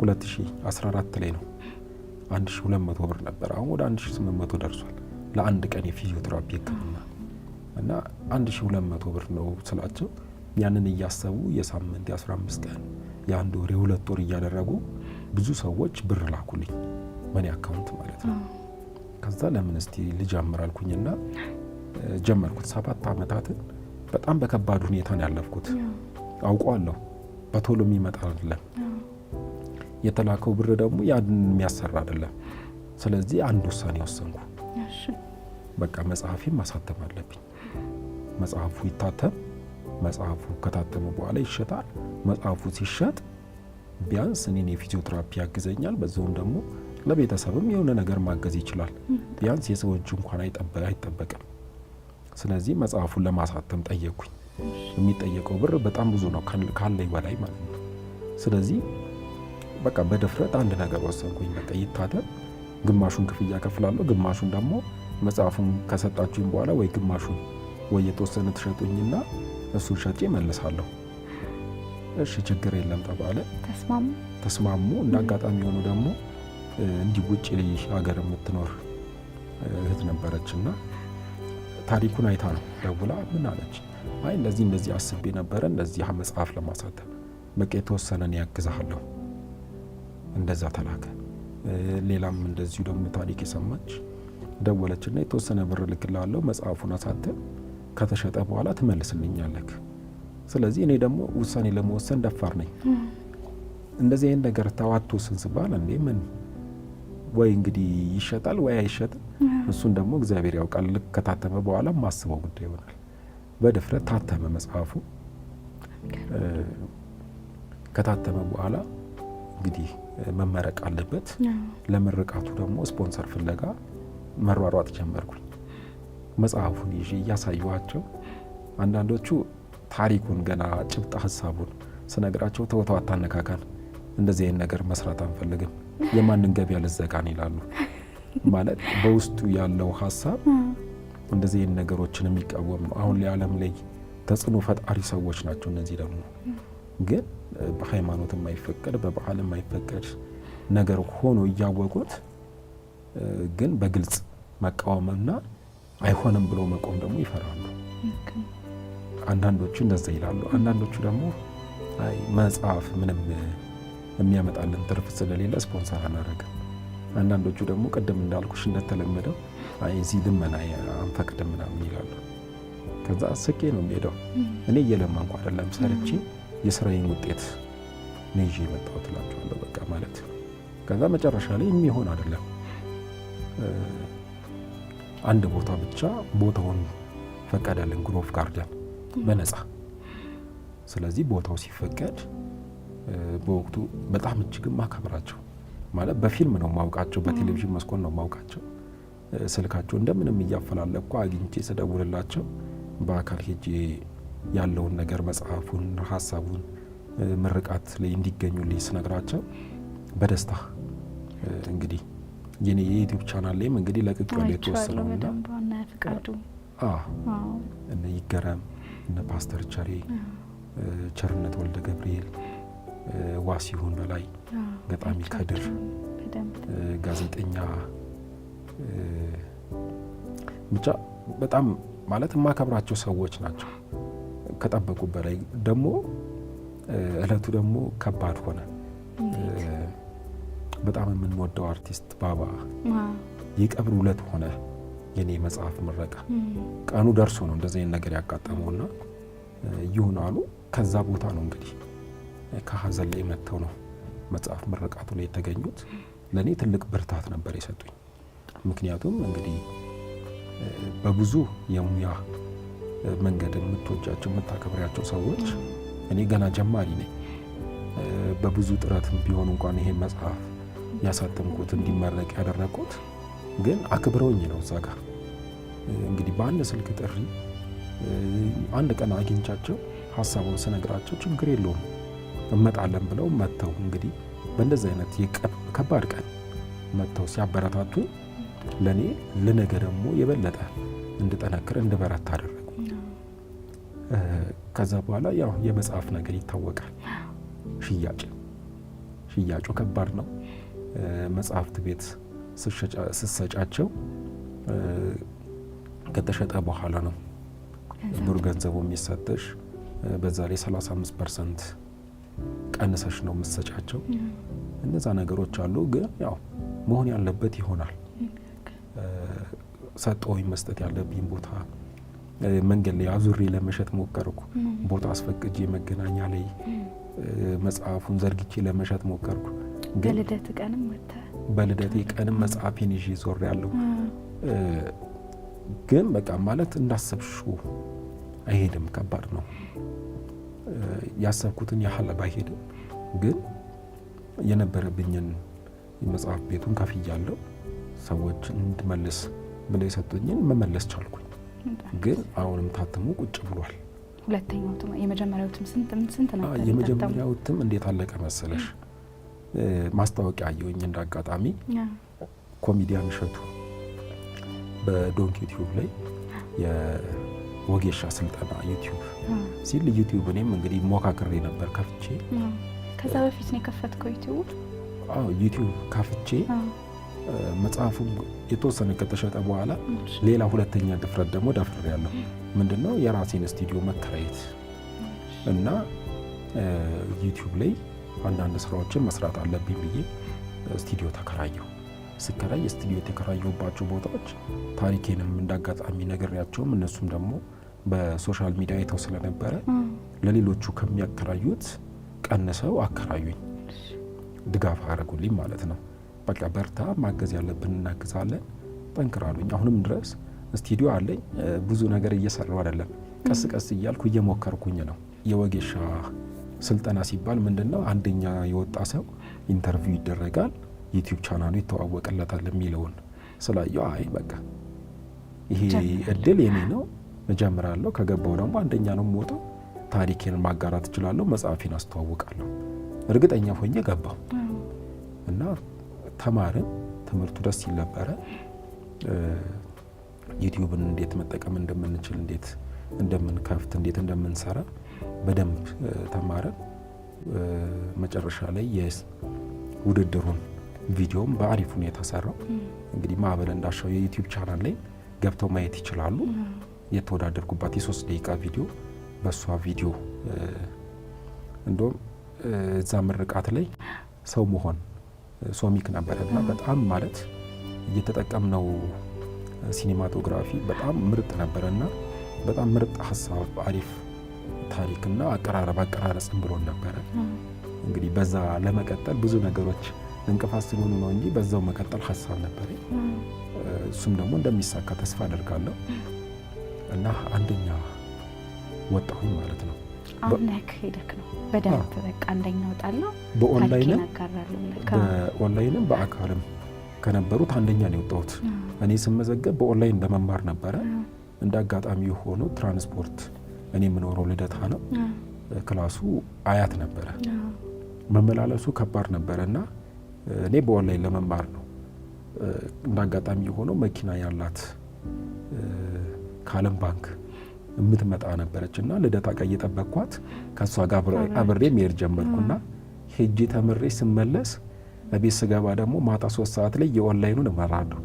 2014 ላይ ነው 1200 ብር ነበር። አሁን ወደ 1800 ደርሷል ለአንድ ቀን የፊዚዮቴራፒ ሕክምና እና 1200 ብር ነው ስላቸው ያንን እያሰቡ የሳምንት የ15 ቀን የ1 ወር የ2 ወር እያደረጉ ብዙ ሰዎች ብር ላኩልኝ በኔ አካውንት ማለት ነው። ከዛ ለምን እስቲ ልጀምር አልኩኝና ጀመርኩት። 7 ዓመታትን በጣም በከባድ ሁኔታ ነው ያለፍኩት። አውቀዋለሁ በቶሎ የሚመጣ አይደለም። የተላከው ብር ደግሞ ያን የሚያሰራ አይደለም። ስለዚህ አንድ ውሳኔ ወሰንኩ። በቃ መጽሐፌን ማሳተም አለብኝ። መጽሐፉ ይታተም። መጽሐፉ ከታተመ በኋላ ይሸጣል። መጽሐፉ ሲሸጥ ቢያንስ እኔን የፊዚዮቴራፒ ያግዘኛል። በዛውም ደግሞ ለቤተሰብም የሆነ ነገር ማገዝ ይችላል። ቢያንስ የሰው እጅ እንኳን አይጠበቅም። ስለዚህ መጽሐፉን ለማሳተም ጠየቅኩኝ። የሚጠየቀው ብር በጣም ብዙ ነው፣ ካለኝ በላይ ማለት ነው። ስለዚህ በቃ በድፍረት አንድ ነገር ወሰንኩኝ። በቃ ይታተም፣ ግማሹን ክፍያ ከፍላለሁ፣ ግማሹን ደግሞ መጽሐፉን ከሰጣችሁኝ በኋላ ወይ ግማሹን ወይ የተወሰነ ትሸጡኝና እሱን ሸጬ መልሳለሁ። እሺ ችግር የለም ተባለ። ተስማሙ። እንደ አጋጣሚ ሆኖ ደግሞ እንዲህ ውጭ ሀገር የምትኖር እህት ነበረችና ታሪኩን አይታ ነው ደውላ ምን አለች? አይ እንደዚህ አስቤ ነበረ እንደዚህ መጽሐፍ ለማሳተም በቃ የተወሰነን ያግዛለሁ። እንደዛ ተላከ። ሌላም እንደዚሁ ደግሞ ታሪክ የሰማች ደወለችና የተወሰነ ብር ልክላለሁ፣ መጽሐፉን አሳተም፣ ከተሸጠ በኋላ ትመልስልኛለህ። ስለዚህ እኔ ደግሞ ውሳኔ ለመወሰን ደፋር ነኝ። እንደዚህ አይነት ነገር ታዋቶ ስንስባል እንዴ ምን ወይ እንግዲህ ይሸጣል ወይ አይሸጥም፣ እሱን ደግሞ እግዚአብሔር ያውቃል። ልክ ከታተመ በኋላ ማስበው ጉዳይ ይሆናል። በድፍረት ታተመ መጽሐፉ። ከታተመ በኋላ እንግዲህ መመረቅ አለበት። ለምርቃቱ ደግሞ ስፖንሰር ፍለጋ መሯሯጥ ጀመርኩኝ። መጽሐፉን ይዤ እያሳየኋቸው አንዳንዶቹ ታሪኩን ገና ጭብጥ ሀሳቡን ስነግራቸው ተወተው አታነካካን፣ እንደዚህ አይነት ነገር መስራት አንፈልግም፣ የማንን ገበያ ልዘጋን ይላሉ። ማለት በውስጡ ያለው ሀሳብ እንደዚህ አይነት ነገሮችን የሚቃወም ነው። አሁን ላይ ዓለም ላይ ተጽዕኖ ፈጣሪ ሰዎች ናቸው እነዚህ ደግሞ። ግን በሃይማኖት የማይፈቀድ በባህል የማይፈቀድ ነገር ሆኖ እያወቁት ግን በግልጽ መቃወምና አይሆንም ብሎ መቆም ደግሞ ይፈራሉ። አንዳንዶቹ እንደዛ ይላሉ። አንዳንዶቹ ደግሞ አይ መጽሐፍ ምንም የሚያመጣልን ትርፍ ስለሌለ ስፖንሰር አናደርግም። አንዳንዶቹ ደግሞ ቅድም እንዳልኩሽ እንደተለመደው አይ እዚህ ልመና አንፈቅድም ምናምን ይላሉ። ከዛ ስቄ ነው የሚሄደው። እኔ እየለመንኩ አይደለም፣ ሰርቼ የስራዬን ውጤት ነው ይዤ የመጣሁት እላቸዋለሁ። በቃ ማለት ከዛ መጨረሻ ላይ የሚሆን አይደለም። አንድ ቦታ ብቻ ቦታውን ፈቀደልን፣ ግሮቭ ጋርደን በነፃ። ስለዚህ ቦታው ሲፈቀድ በወቅቱ በጣም እጅግም ማከብራቸው ማለት በፊልም ነው ማውቃቸው፣ በቴሌቪዥን መስኮት ነው ማውቃቸው። ስልካቸው እንደምንም እያፈላለኩ አግኝቼ ስደውልላቸው በአካል ሄጄ ያለውን ነገር መጽሐፉን፣ ሀሳቡን ምርቃት ላይ እንዲገኙልኝ ስነግራቸው በደስታ እንግዲህ የኔ የዩቲዩብ ቻናል ላይም እንግዲህ ለቅቄው የተወሰነውና እነ ይገረም እነ ፓስተር ቸሬ፣ ቸርነት ወልደ ገብርኤል፣ ዋሲሁን በላይ፣ ገጣሚ ከድር፣ ጋዜጠኛ ብቻ በጣም ማለት የማከብራቸው ሰዎች ናቸው። ከጠበቁ በላይ ደግሞ እለቱ ደግሞ ከባድ ሆነ። በጣም የምንወደው አርቲስት ባባ የቀብር ዕለት ሆነ። የኔ መጽሐፍ ምረቃ ቀኑ ደርሶ ነው እንደዚህ አይነት ነገር ያጋጠመውና ይሁን አሉ። ከዛ ቦታ ነው እንግዲህ ከሀዘን ላይ መጥተው ነው መጽሐፍ ምረቃቱ ላይ የተገኙት። ለእኔ ትልቅ ብርታት ነበር የሰጡኝ። ምክንያቱም እንግዲህ በብዙ የሙያ መንገድ የምትወጃቸው የምታከብሪያቸው ሰዎች፣ እኔ ገና ጀማሪ ነኝ። በብዙ ጥረትም ቢሆን እንኳን ይሄን መጽሐፍ ያሳተምኩት እንዲመረቅ ያደረኩት ግን አክብረውኝ ነው። እዛ ጋር እንግዲህ በአንድ ስልክ ጥሪ አንድ ቀን አግኝቻቸው ሀሳቡን ስነግራቸው ችግር የለውም እመጣለን ብለው መጥተው እንግዲህ በእንደዚህ አይነት ከባድ ቀን መጥተው ሲያበረታቱኝ ለኔ ለነገ ደግሞ የበለጠ እንድጠነክር እንድበረታ አደረጉ። ከዛ በኋላ ያው የመጽሐፍ ነገር ይታወቃል። ሽያጩ ከባድ ነው። መጽሐፍት ቤት ስሰጫቸው ከተሸጠ በኋላ ነው ብሩ ገንዘቡ የሚሰጥሽ። በዛ ላይ 35% ቀንሰሽ ነው የምትሰጫቸው። እነዛ ነገሮች አሉ። ግን ያው መሆን ያለበት ይሆናል። ሰጠውኝ መስጠት ያለብኝ ቦታ መንገድ ላይ አዙሬ ለመሸጥ ሞከርኩ። ቦታ አስፈቅጄ መገናኛ ላይ መጽሐፉን ዘርግቼ ለመሸጥ ሞከርኩ። በልደቴ ቀንም መጽሐፌን ይዤ ዞር ያለው ግን በቃ ማለት እንዳሰብሽው አይሄድም። ከባድ ነው። ያሰብኩትን ያህል ባይሄድም ግን የነበረብኝን መጽሐፍ ቤቱን ከፍያለሁ። ሰዎች እንድመልስ ብለው የሰጡኝን መመለስ ቻልኩኝ። ግን አሁንም ታትሞ ቁጭ ብሏል። ሁለተኛው እትም የመጀመሪያው እትም ስንት ነበር? የመጀመሪያው እትም እንዴት አለቀ መሰለሽ? ማስታወቂያ አየሁኝ እንዳጋጣሚ። ኮሜዲያን እሸቱ በዶንኪ ዩቲዩብ ላይ የወጌሻ ስልጠና ዩቲዩብ ሲል ዩቲዩብ እኔም እንግዲህ ሞካክሬ ነበር ከፍቼ። ከዛ በፊት ነው የከፈትከው ዩቲዩብ? አዎ ዩቲዩብ ከፍቼ መጽሐፉ የተወሰነ ከተሸጠ በኋላ ሌላ ሁለተኛ ድፍረት ደግሞ ደፍሬያለሁ። ምንድነው የራሴን ስቱዲዮ መከራየት እና ዩቲዩብ ላይ አንዳንድ ስራዎችን መስራት አለብኝ ብዬ ስቱዲዮ ተከራየሁ። ስከራይ ስቱዲዮ የተከራየሁባቸው ቦታዎች ታሪኬንም እንዳጋጣሚ ነግሬያቸውም እነሱም ደግሞ በሶሻል ሚዲያ አይተው ስለነበረ ለሌሎቹ ከሚያከራዩት ቀንሰው አከራዩኝ። ድጋፍ አደረጉልኝ ማለት ነው። በቃ በርታ፣ ማገዝ ያለብን እናግዛለን፣ ጠንክራሉኝ። አሁንም ድረስ ስቱዲዮ አለኝ። ብዙ ነገር እየሰራው አይደለም፣ ቀስ ቀስ እያልኩ እየሞከርኩኝ ነው። የወጌሻ ስልጠና ሲባል ምንድነው አንደኛ የወጣ ሰው ኢንተርቪው ይደረጋል፣ ዩቲዩብ ቻናሉ ይተዋወቅለታል የሚለውን ስላየው አይ በቃ ይሄ እድል የኔ ነው፣ እጀምራለሁ። ከገባው ደግሞ አንደኛ ነው የምወጣው፣ ታሪኬን ማጋራት እችላለሁ፣ መጽሐፌን አስተዋውቃለሁ። እርግጠኛ ሆኜ ገባው እና ተማርን። ትምህርቱ ደስ ይል ነበረ። ዩቲዩብን እንዴት መጠቀም እንደምንችል፣ እንዴት እንደምንከፍት፣ እንዴት እንደምንሰራ በደንብ ተማርን። መጨረሻ ላይ የውድድሩን ቪዲዮም በአሪፍ ሁኔታ ሰራው። እንግዲህ ማዕበል እንዳሻው የዩቲዩብ ቻናል ላይ ገብተው ማየት ይችላሉ። የተወዳደርኩባት የ3 ደቂቃ ቪዲዮ በሷ ቪዲዮ እንደውም እዛ ምርቃት ላይ ሰው መሆን ሶሚክ ነበረና በጣም ማለት እየተጠቀምነው ሲኒማቶግራፊ በጣም ምርጥ ነበረና በጣም ምርጥ ሀሳብ፣ አሪፍ ታሪክና አቀራረጽም ብሎን ነበረ። እንግዲህ በዛ ለመቀጠል ብዙ ነገሮች እንቅፋት ስለሆኑ ነው እንጂ በዛው መቀጠል ሀሳብ ነበር። እሱም ደግሞ እንደሚሳካ ተስፋ አደርጋለሁ እና አንደኛ ወጣሁኝ ማለት ነው። አሁን ሄደክ ነው በደንብ በቃ አንደኛ ወጣለሁ። በኦንላይንም በአካልም ከነበሩት አንደኛ ነው የወጣሁት። እኔ ስመዘገብ በኦንላይን ለመማር ነበረ። እንደ አጋጣሚ ሆኖ ትራንስፖርት እኔ የምኖረው ልደታ ነው፣ ክላሱ አያት ነበረ። መመላለሱ ከባድ ነበረና እኔ በኦንላይን ለመማር ነው። እንደ አጋጣሚ ሆኖ መኪና ያላት ከዓለም ባንክ የምትመጣ ነበረችና ልደታ ጋር እየጠበቅኳት ከሷ ጋር አብሬ መሄድ ጀመርኩና ሄጄ ተምሬ ስመለስ ለቤት ስገባ ደግሞ ማታ 3 ሰዓት ላይ የኦንላይኑን እማራለሁ።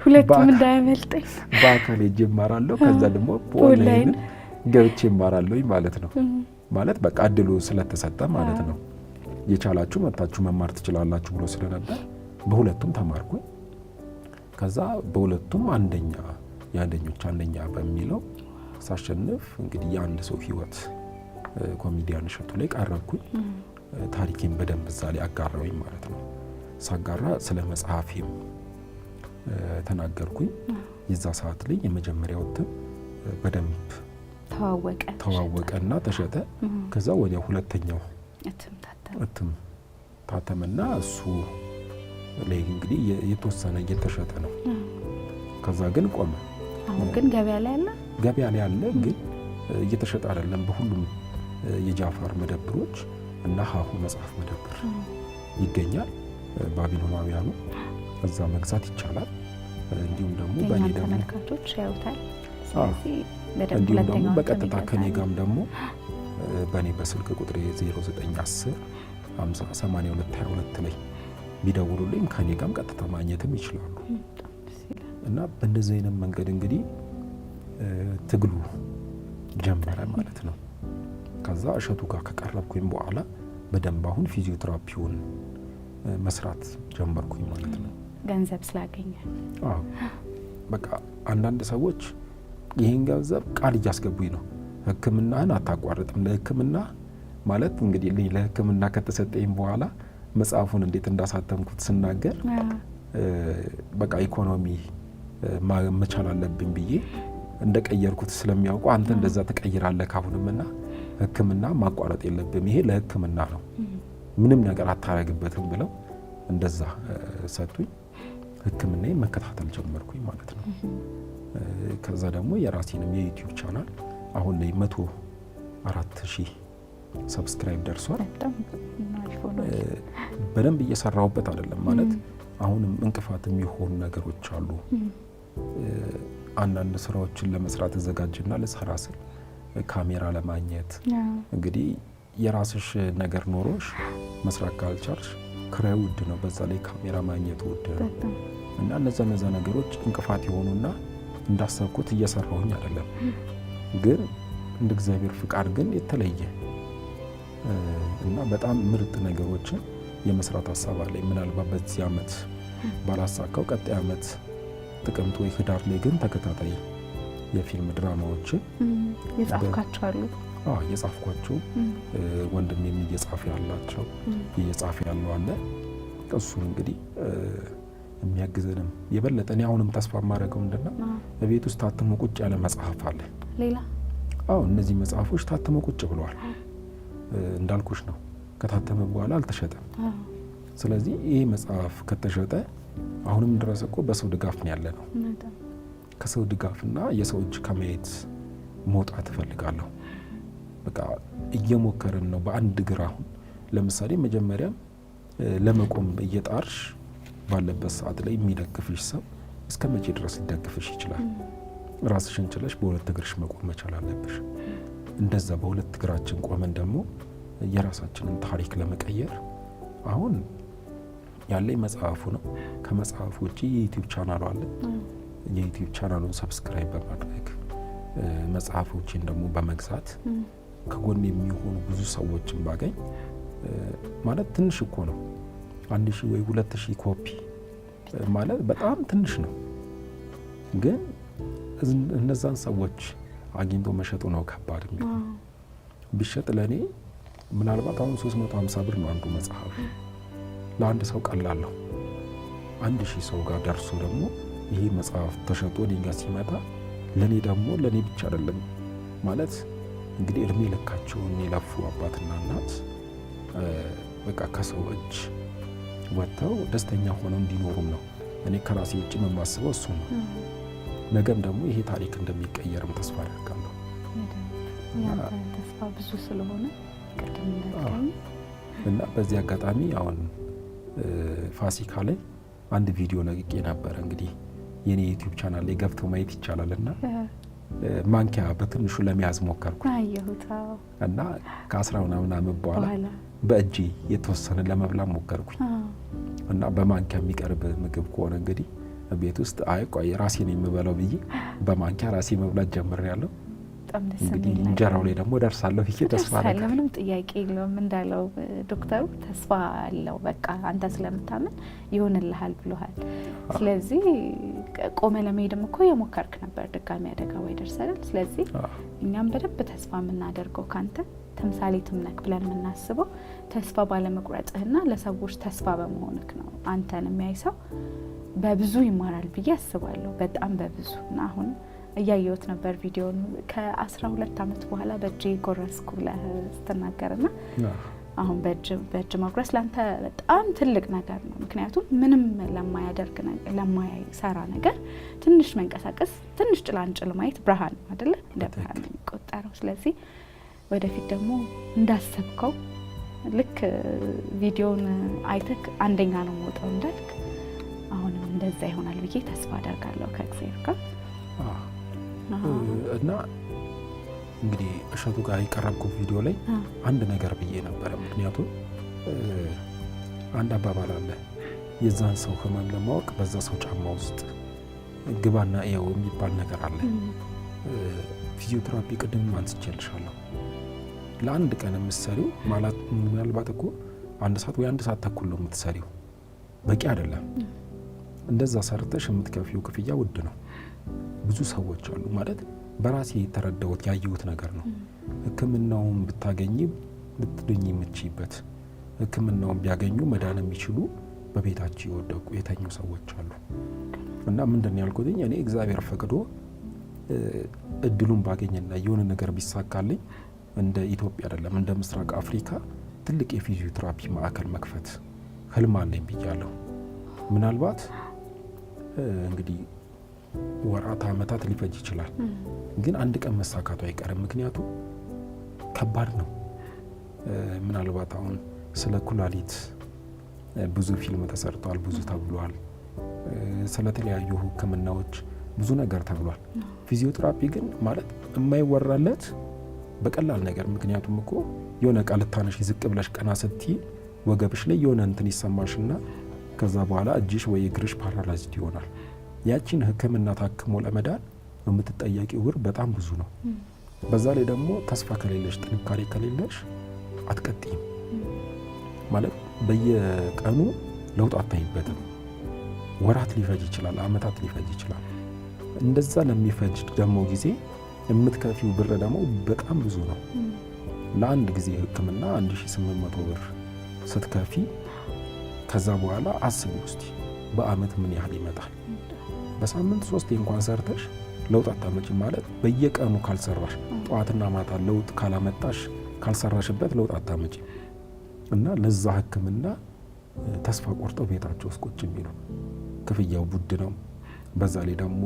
ሁለቱም እንዳያመልጠኝ በአካል ሄጄ እማራለሁ፣ ከዛ ደግሞ በኦንላይን ገብቼ እማራለሁ ማለት ነው። ማለት በቃ እድሉ ስለተሰጠ ማለት ነው። የቻላችሁ መጥታችሁ መማር ትችላላችሁ ብሎ ስለነበር በሁለቱም ተማርኩኝ። ከዛ በሁለቱም የአንደኞች አንደኛ በሚለው ሳሸንፍ እንግዲህ የአንድ ሰው ህይወት ኮሜዲያን እሸቱ ላይ ቀረብኩኝ። ታሪኬን በደንብ እዛ ላይ አጋራውኝ ማለት ነው። ሳጋራ ስለ መጽሐፌም ተናገርኩኝ። የዛ ሰዓት ላይ የመጀመሪያው እትም በደንብ ተዋወቀና ተሸጠ። ከዛ ወዲያ ሁለተኛው እትም ታተመና እሱ ላይ እንግዲህ የተወሰነ እየተሸጠ ነው። ከዛ ግን ቆመ። አሁን ግን ገበያ ላይ አለ። ገበያ ላይ ያለ ግን እየተሸጠ አይደለም። በሁሉም የጃፋር መደብሮች እና ሀሁ መጽሐፍ መደብር ይገኛል። ባቢሎናውያኑ እዛ መግዛት ይቻላል። እንዲሁም ደግሞ በእኔ ደግሞ ተመልካቾች ያዩታል። ስለዚህ እንዲሁም ደግሞ በቀጥታ ከኔ ጋርም ደግሞ በእኔ በስልክ ቁጥሬ 0910 50 82 22 ላይ ቢደውሉልኝ ከኔ ጋርም ቀጥታ ማግኘትም ይችላሉ። እና በእንደዚህ አይነት መንገድ እንግዲህ ትግሉ ጀመረ ማለት ነው። ከዛ እሸቱ ጋር ከቀረብኩኝ በኋላ በደንብ አሁን ፊዚዮቴራፒውን መስራት ጀመርኩኝ ማለት ነው። ገንዘብ ስላገኘ በቃ አንዳንድ ሰዎች ይሄን ገንዘብ ቃል እያስገቡኝ ነው፣ ሕክምናህን አታቋርጥም። ለሕክምና ማለት እንግዲህ ለሕክምና ከተሰጠኝ በኋላ መጽሐፉን እንዴት እንዳሳተምኩት ስናገር በቃ ኢኮኖሚ መቻል አለብኝ ብዬ እንደቀየርኩት ስለሚያውቁ አንተ እንደዛ ትቀይራለህ ካሁንምና ሕክምና ማቋረጥ የለብም፣ ይሄ ለሕክምና ነው፣ ምንም ነገር አታረግበትም ብለው እንደዛ ሰጡኝ። ሕክምናዬን መከታተል ጀመርኩኝ ማለት ነው። ከዛ ደግሞ የራሴንም የዩቲዩብ ቻናል አሁን ላይ 104,000 ሰብስክራይብ ደርሷል። በደንብ እየሰራሁበት አይደለም ማለት አሁንም እንቅፋት የሚሆኑ ነገሮች አሉ። አንዳንድ ስራዎችን ለመስራት ተዘጋጅና ልሰራ ስል ካሜራ ለማግኘት እንግዲህ የራስሽ ነገር ኖሮሽ መስራት ካልቻልሽ ክራይ ውድ ነው፣ በዛ ላይ ካሜራ ማግኘት ውድ ነው እና እነዛ ነገሮች እንቅፋት የሆኑና እንዳሰብኩት እየሰራሁኝ አይደለም። ግን እንደ እግዚአብሔር ፍቃድ ግን የተለየ እና በጣም ምርጥ ነገሮችን የመስራት ሀሳብ አለኝ። ምናልባት በዚህ ዓመት ባላሳካው ቀጣይ ዓመት ጥቅምት ወይ ህዳር ላይ ግን ተከታታይ የፊልም ድራማዎችን የጻፍካቸው አሉ? የጻፍኳቸው ወንድሜም እየጻፈ ያላቸው እየጻፈ ያለው አለ። እሱን እንግዲህ የሚያግዘንም የበለጠ እኔ አሁንም ተስፋ የማደርገው ምንድነው በቤት ውስጥ ታትሞ ቁጭ ያለ መጽሐፍ አለ። ሌላ እነዚህ መጽሐፎች ታትሞ ቁጭ ብለዋል። እንዳልኩሽ ነው ከታተመ በኋላ አልተሸጠም። ስለዚህ ይሄ መጽሐፍ ከተሸጠ አሁንም ድረስ እኮ በሰው ድጋፍ ነው ያለ ነው። ከሰው ድጋፍና የሰው እጅ ከማየት መውጣት እፈልጋለሁ። በቃ እየሞከርን ነው በአንድ እግር። አሁን ለምሳሌ መጀመሪያ ለመቆም እየጣርሽ ባለበት ሰዓት ላይ የሚደግፍሽ ሰው እስከ መቼ ድረስ ሊደግፍሽ ይችላል? ራስሽን ችለሽ በሁለት እግርሽ መቆም መቻል አለብሽ። እንደዛ በሁለት እግራችን ቆመን ደግሞ የራሳችንን ታሪክ ለመቀየር አሁን ያለኝ መጽሐፉ ነው። ከመጽሐፉ ውጪ የዩቲዩብ ቻናሉ አለ። የዩቲዩብ ቻናሉን ሰብስክራይብ በማድረግ መጽሐፎችን ደግሞ በመግዛት ከጎን የሚሆኑ ብዙ ሰዎችን ባገኝ ማለት ትንሽ እኮ ነው። 1000 ወይ 2000 ኮፒ ማለት በጣም ትንሽ ነው። ግን እነዛን ሰዎች አግኝቶ መሸጡ ነው ከባድ የሚሆነው። ቢሸጥ ለኔ ምናልባት አሁን 350 ብር ነው አንዱ መጽሐፍ። ለአንድ ሰው ቀላል ነው። 1000 ሰው ጋር ደርሶ ደግሞ ይሄ መጽሐፍ ተሸጦ እኔ ጋር ሲመጣ ለኔ ደግሞ ለኔ ብቻ አይደለም ማለት እንግዲህ እድሜ ልካቸውን የለፉ አባትና እናት በቃ ከሰው እጅ ወጥተው ደስተኛ ሆነው እንዲኖሩም ነው። እኔ ከራሴ ውጭ የማስበው እሱ ነው። ነገም ደግሞ ይሄ ታሪክ እንደሚቀየርም ተስፋ አደርጋለሁ። ያንተ ተስፋ ብዙ ስለሆነ ቅድም እንዳልከኝ እና በዚህ አጋጣሚ አሁን ፋሲካ ላይ አንድ ቪዲዮ ለቅቄ ነበር። እንግዲህ የኔ ዩቲዩብ ቻናል ላይ ገብተው ማየት ይቻላልና ማንኪያ በትንሹ ለመያዝ ሞከርኩ እና ከ10 ምናምን ዓመት በኋላ በእጄ የተወሰነ ለመብላት ሞከርኩኝ እና በማንኪያ የሚቀርብ ምግብ ከሆነ እንግዲህ ቤት ውስጥ ቆይ ራሴ ነው የምበላው ብዬ በማንኪያ ራሴ መብላት ጀምሬያለሁ። እንግዲህ እንጀራው ላይ ደግሞ ደርሳለሁ ብዬ ተስፋ አደርጋለሁ። ምንም ጥያቄ የለውም። እንዳለው ዶክተሩ ተስፋ አለው። በቃ አንተ ስለምታምን ይሆንልሃል ብሎሃል። ስለዚህ ቆመ ለመሄድም እኮ የሞከርክ ነበር። ድጋሚ አደጋ ወይ ደርሰናል። ስለዚህ እኛም በደንብ ተስፋ የምናደርገው ካንተ ተምሳሌትም ነክ ብለን የምናስበው ተስፋ ባለመቁረጥህና ለሰዎች ተስፋ በመሆንክ ነው። አንተን የሚያይ ሰው በብዙ ይማራል ብዬ አስባለሁ። በጣም በብዙ እና አሁን እያየሁት ነበር ቪዲዮን ከ12 ዓመት በኋላ በእጄ ጎረስኩ ብለህ ስትናገርና አሁን በእጅ መጉረስ ላንተ በጣም ትልቅ ነገር ነው። ምክንያቱም ምንም ለማይሰራ ነገር ትንሽ መንቀሳቀስ፣ ትንሽ ጭላንጭል ማየት ብርሃን ነው አይደለ? እንደ ብርሃን ነው የሚቆጠረው። ስለዚህ ወደፊት ደግሞ እንዳሰብከው ልክ ቪዲዮን አይተክ አንደኛ ነው የምወጣው እንዳልክ አሁንም እንደዛ ይሆናል ብዬ ተስፋ አደርጋለሁ ከእግዚአብሔር ጋር እና እንግዲህ እሸቱ ጋር የቀረብኩት ቪዲዮ ላይ አንድ ነገር ብዬ ነበረ። ምክንያቱም አንድ አባባል አለ፣ የዛን ሰው ህመም ለማወቅ በዛ ሰው ጫማ ውስጥ ግባና እየው የሚባል ነገር አለ። ፊዚዮቴራፒ ቅድም አንስቼልሻለሁ። ለአንድ ቀን የምትሰሪው ማለት ምናልባት እኮ 1 ሰዓት ወይ 1 ሰዓት ተኩል ነው የምትሰሪው፣ በቂ አይደለም። እንደዛ ሰርተሽ የምትከፊው ክፍያ ውድ ነው። ብዙ ሰዎች አሉ ማለት በራሴ የተረዳሁት ያየሁት ነገር ነው። ሕክምናውን ብታገኝ ልትድኝ የምትችይበት፣ ሕክምናውን ቢያገኙ መዳን የሚችሉ በቤታቸው የወደቁ የተኙ ሰዎች አሉ። እና ምንድን ያልኩት እኔ እግዚአብሔር ፈቅዶ እድሉን ባገኝና የሆነ ነገር ቢሳካልኝ እንደ ኢትዮጵያ አይደለም እንደ ምስራቅ አፍሪካ ትልቅ የፊዚዮቴራፒ ማዕከል መክፈት ህልም አለኝ ብያለሁ። ምናልባት እንግዲህ ወራት አመታት ሊፈጅ ይችላል፣ ግን አንድ ቀን መሳካቱ አይቀርም። ምክንያቱም ከባድ ነው። ምናልባት አሁን ስለ ኩላሊት ብዙ ፊልም ተሰርቷል፣ ብዙ ተብሏል። ስለተለያዩ ህክምናዎች ብዙ ነገር ተብሏል። ፊዚዮቴራፒ ግን ማለት የማይወራለት በቀላል ነገር። ምክንያቱም እኮ የሆነ ቃል ታነሽ ዝቅ ብለሽ ቀና ስትይ ወገብሽ ላይ የሆነ እንትን ይሰማሽና ከዛ በኋላ እጅሽ ወይ እግርሽ ፓራላይዝድ ይሆናል። ያቺን ህክምና ታክሞ ለመዳን የምትጠየቂው ብር በጣም ብዙ ነው። በዛ ላይ ደግሞ ተስፋ ከሌለሽ፣ ጥንካሬ ከሌለሽ አትቀጥይም። ማለት በየቀኑ ለውጥ አታይበትም። ወራት ሊፈጅ ይችላል፣ አመታት ሊፈጅ ይችላል። እንደዛ ለሚፈጅ ደግሞ ጊዜ የምትከፊው ብር ደግሞ በጣም ብዙ ነው። ለአንድ ጊዜ ህክምና 1800 ብር ስትከፊ ከዛ በኋላ አስቢ ውስጥ በአመት ምን ያህል ይመጣል? በሳምንት 3 እንኳን ሰርተሽ ለውጥ አታመጪም። ማለት በየቀኑ ካልሰራሽ፣ ጠዋትና ማታ ለውጥ ካላመጣሽ፣ ካልሰራሽበት ለውጥ አታመጪም። እና ለዛ ህክምና ተስፋ ቆርጠው ቤታቸው ውስጥ ቁጭ የሚሉ ክፍያው ውድ ነው። በዛ ላይ ደግሞ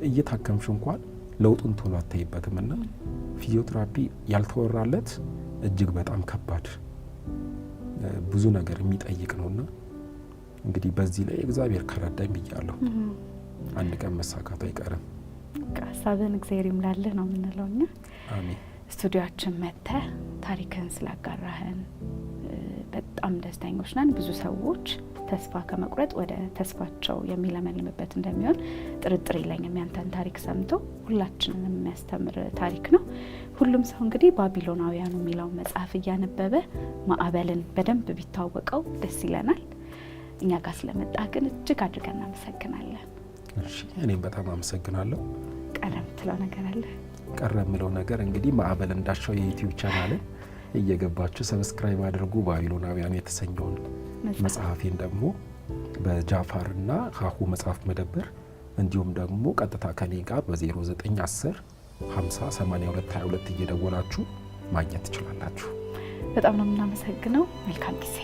እየታከምሽ እንኳን ለውጡን ቶሎ አታይበትም። እና ፊዚዮቴራፒ ያልተወራለት እጅግ በጣም ከባድ ብዙ ነገር የሚጠይቅ ነውና እንግዲህ በዚህ ላይ እግዚአብሔር ከረዳኝ ብያለሁ። አንድ ቀን መሳካቱ አይቀርም። ሀሳብን እግዚአብሔር ይምላልህ ነው የምንለው እኛ። አሜን። ስቱዲዮአችን መጥተህ ታሪክን ስላጋራህን በጣም ደስተኞች ነን። ብዙ ሰዎች ተስፋ ከመቁረጥ ወደ ተስፋቸው የሚለመልምበት እንደሚሆን ጥርጥር የለኝም። ያንተን ታሪክ ሰምቶ ሁላችንን የሚያስተምር ታሪክ ነው። ሁሉም ሰው እንግዲህ ባቢሎናውያኑ የሚለውን መጽሐፍ እያነበበ ማዕበልን በደንብ ቢታወቀው ደስ ይለናል። እኛ ጋር ስለመጣ ግን እጅግ አድርገን እናመሰግናለን። እሺ፣ እኔም በጣም አመሰግናለሁ። ቀረ የምትለው ነገር አለ? ቀረ የምለው ነገር እንግዲህ ማዕበል እንዳሻው የዩቲዩብ ቻናልን እየገባችሁ ሰብስክራይብ አድርጉ። ባቢሎናውያን የተሰኘውን መጽሐፌን ደግሞ በጃፋርና ሀሁ መጽሐፍ መደብር እንዲሁም ደግሞ ቀጥታ ከኔ ጋር በ0910 50 82 22 እየደወላችሁ ማግኘት ትችላላችሁ። በጣም ነው የምናመሰግነው። መልካም ጊዜ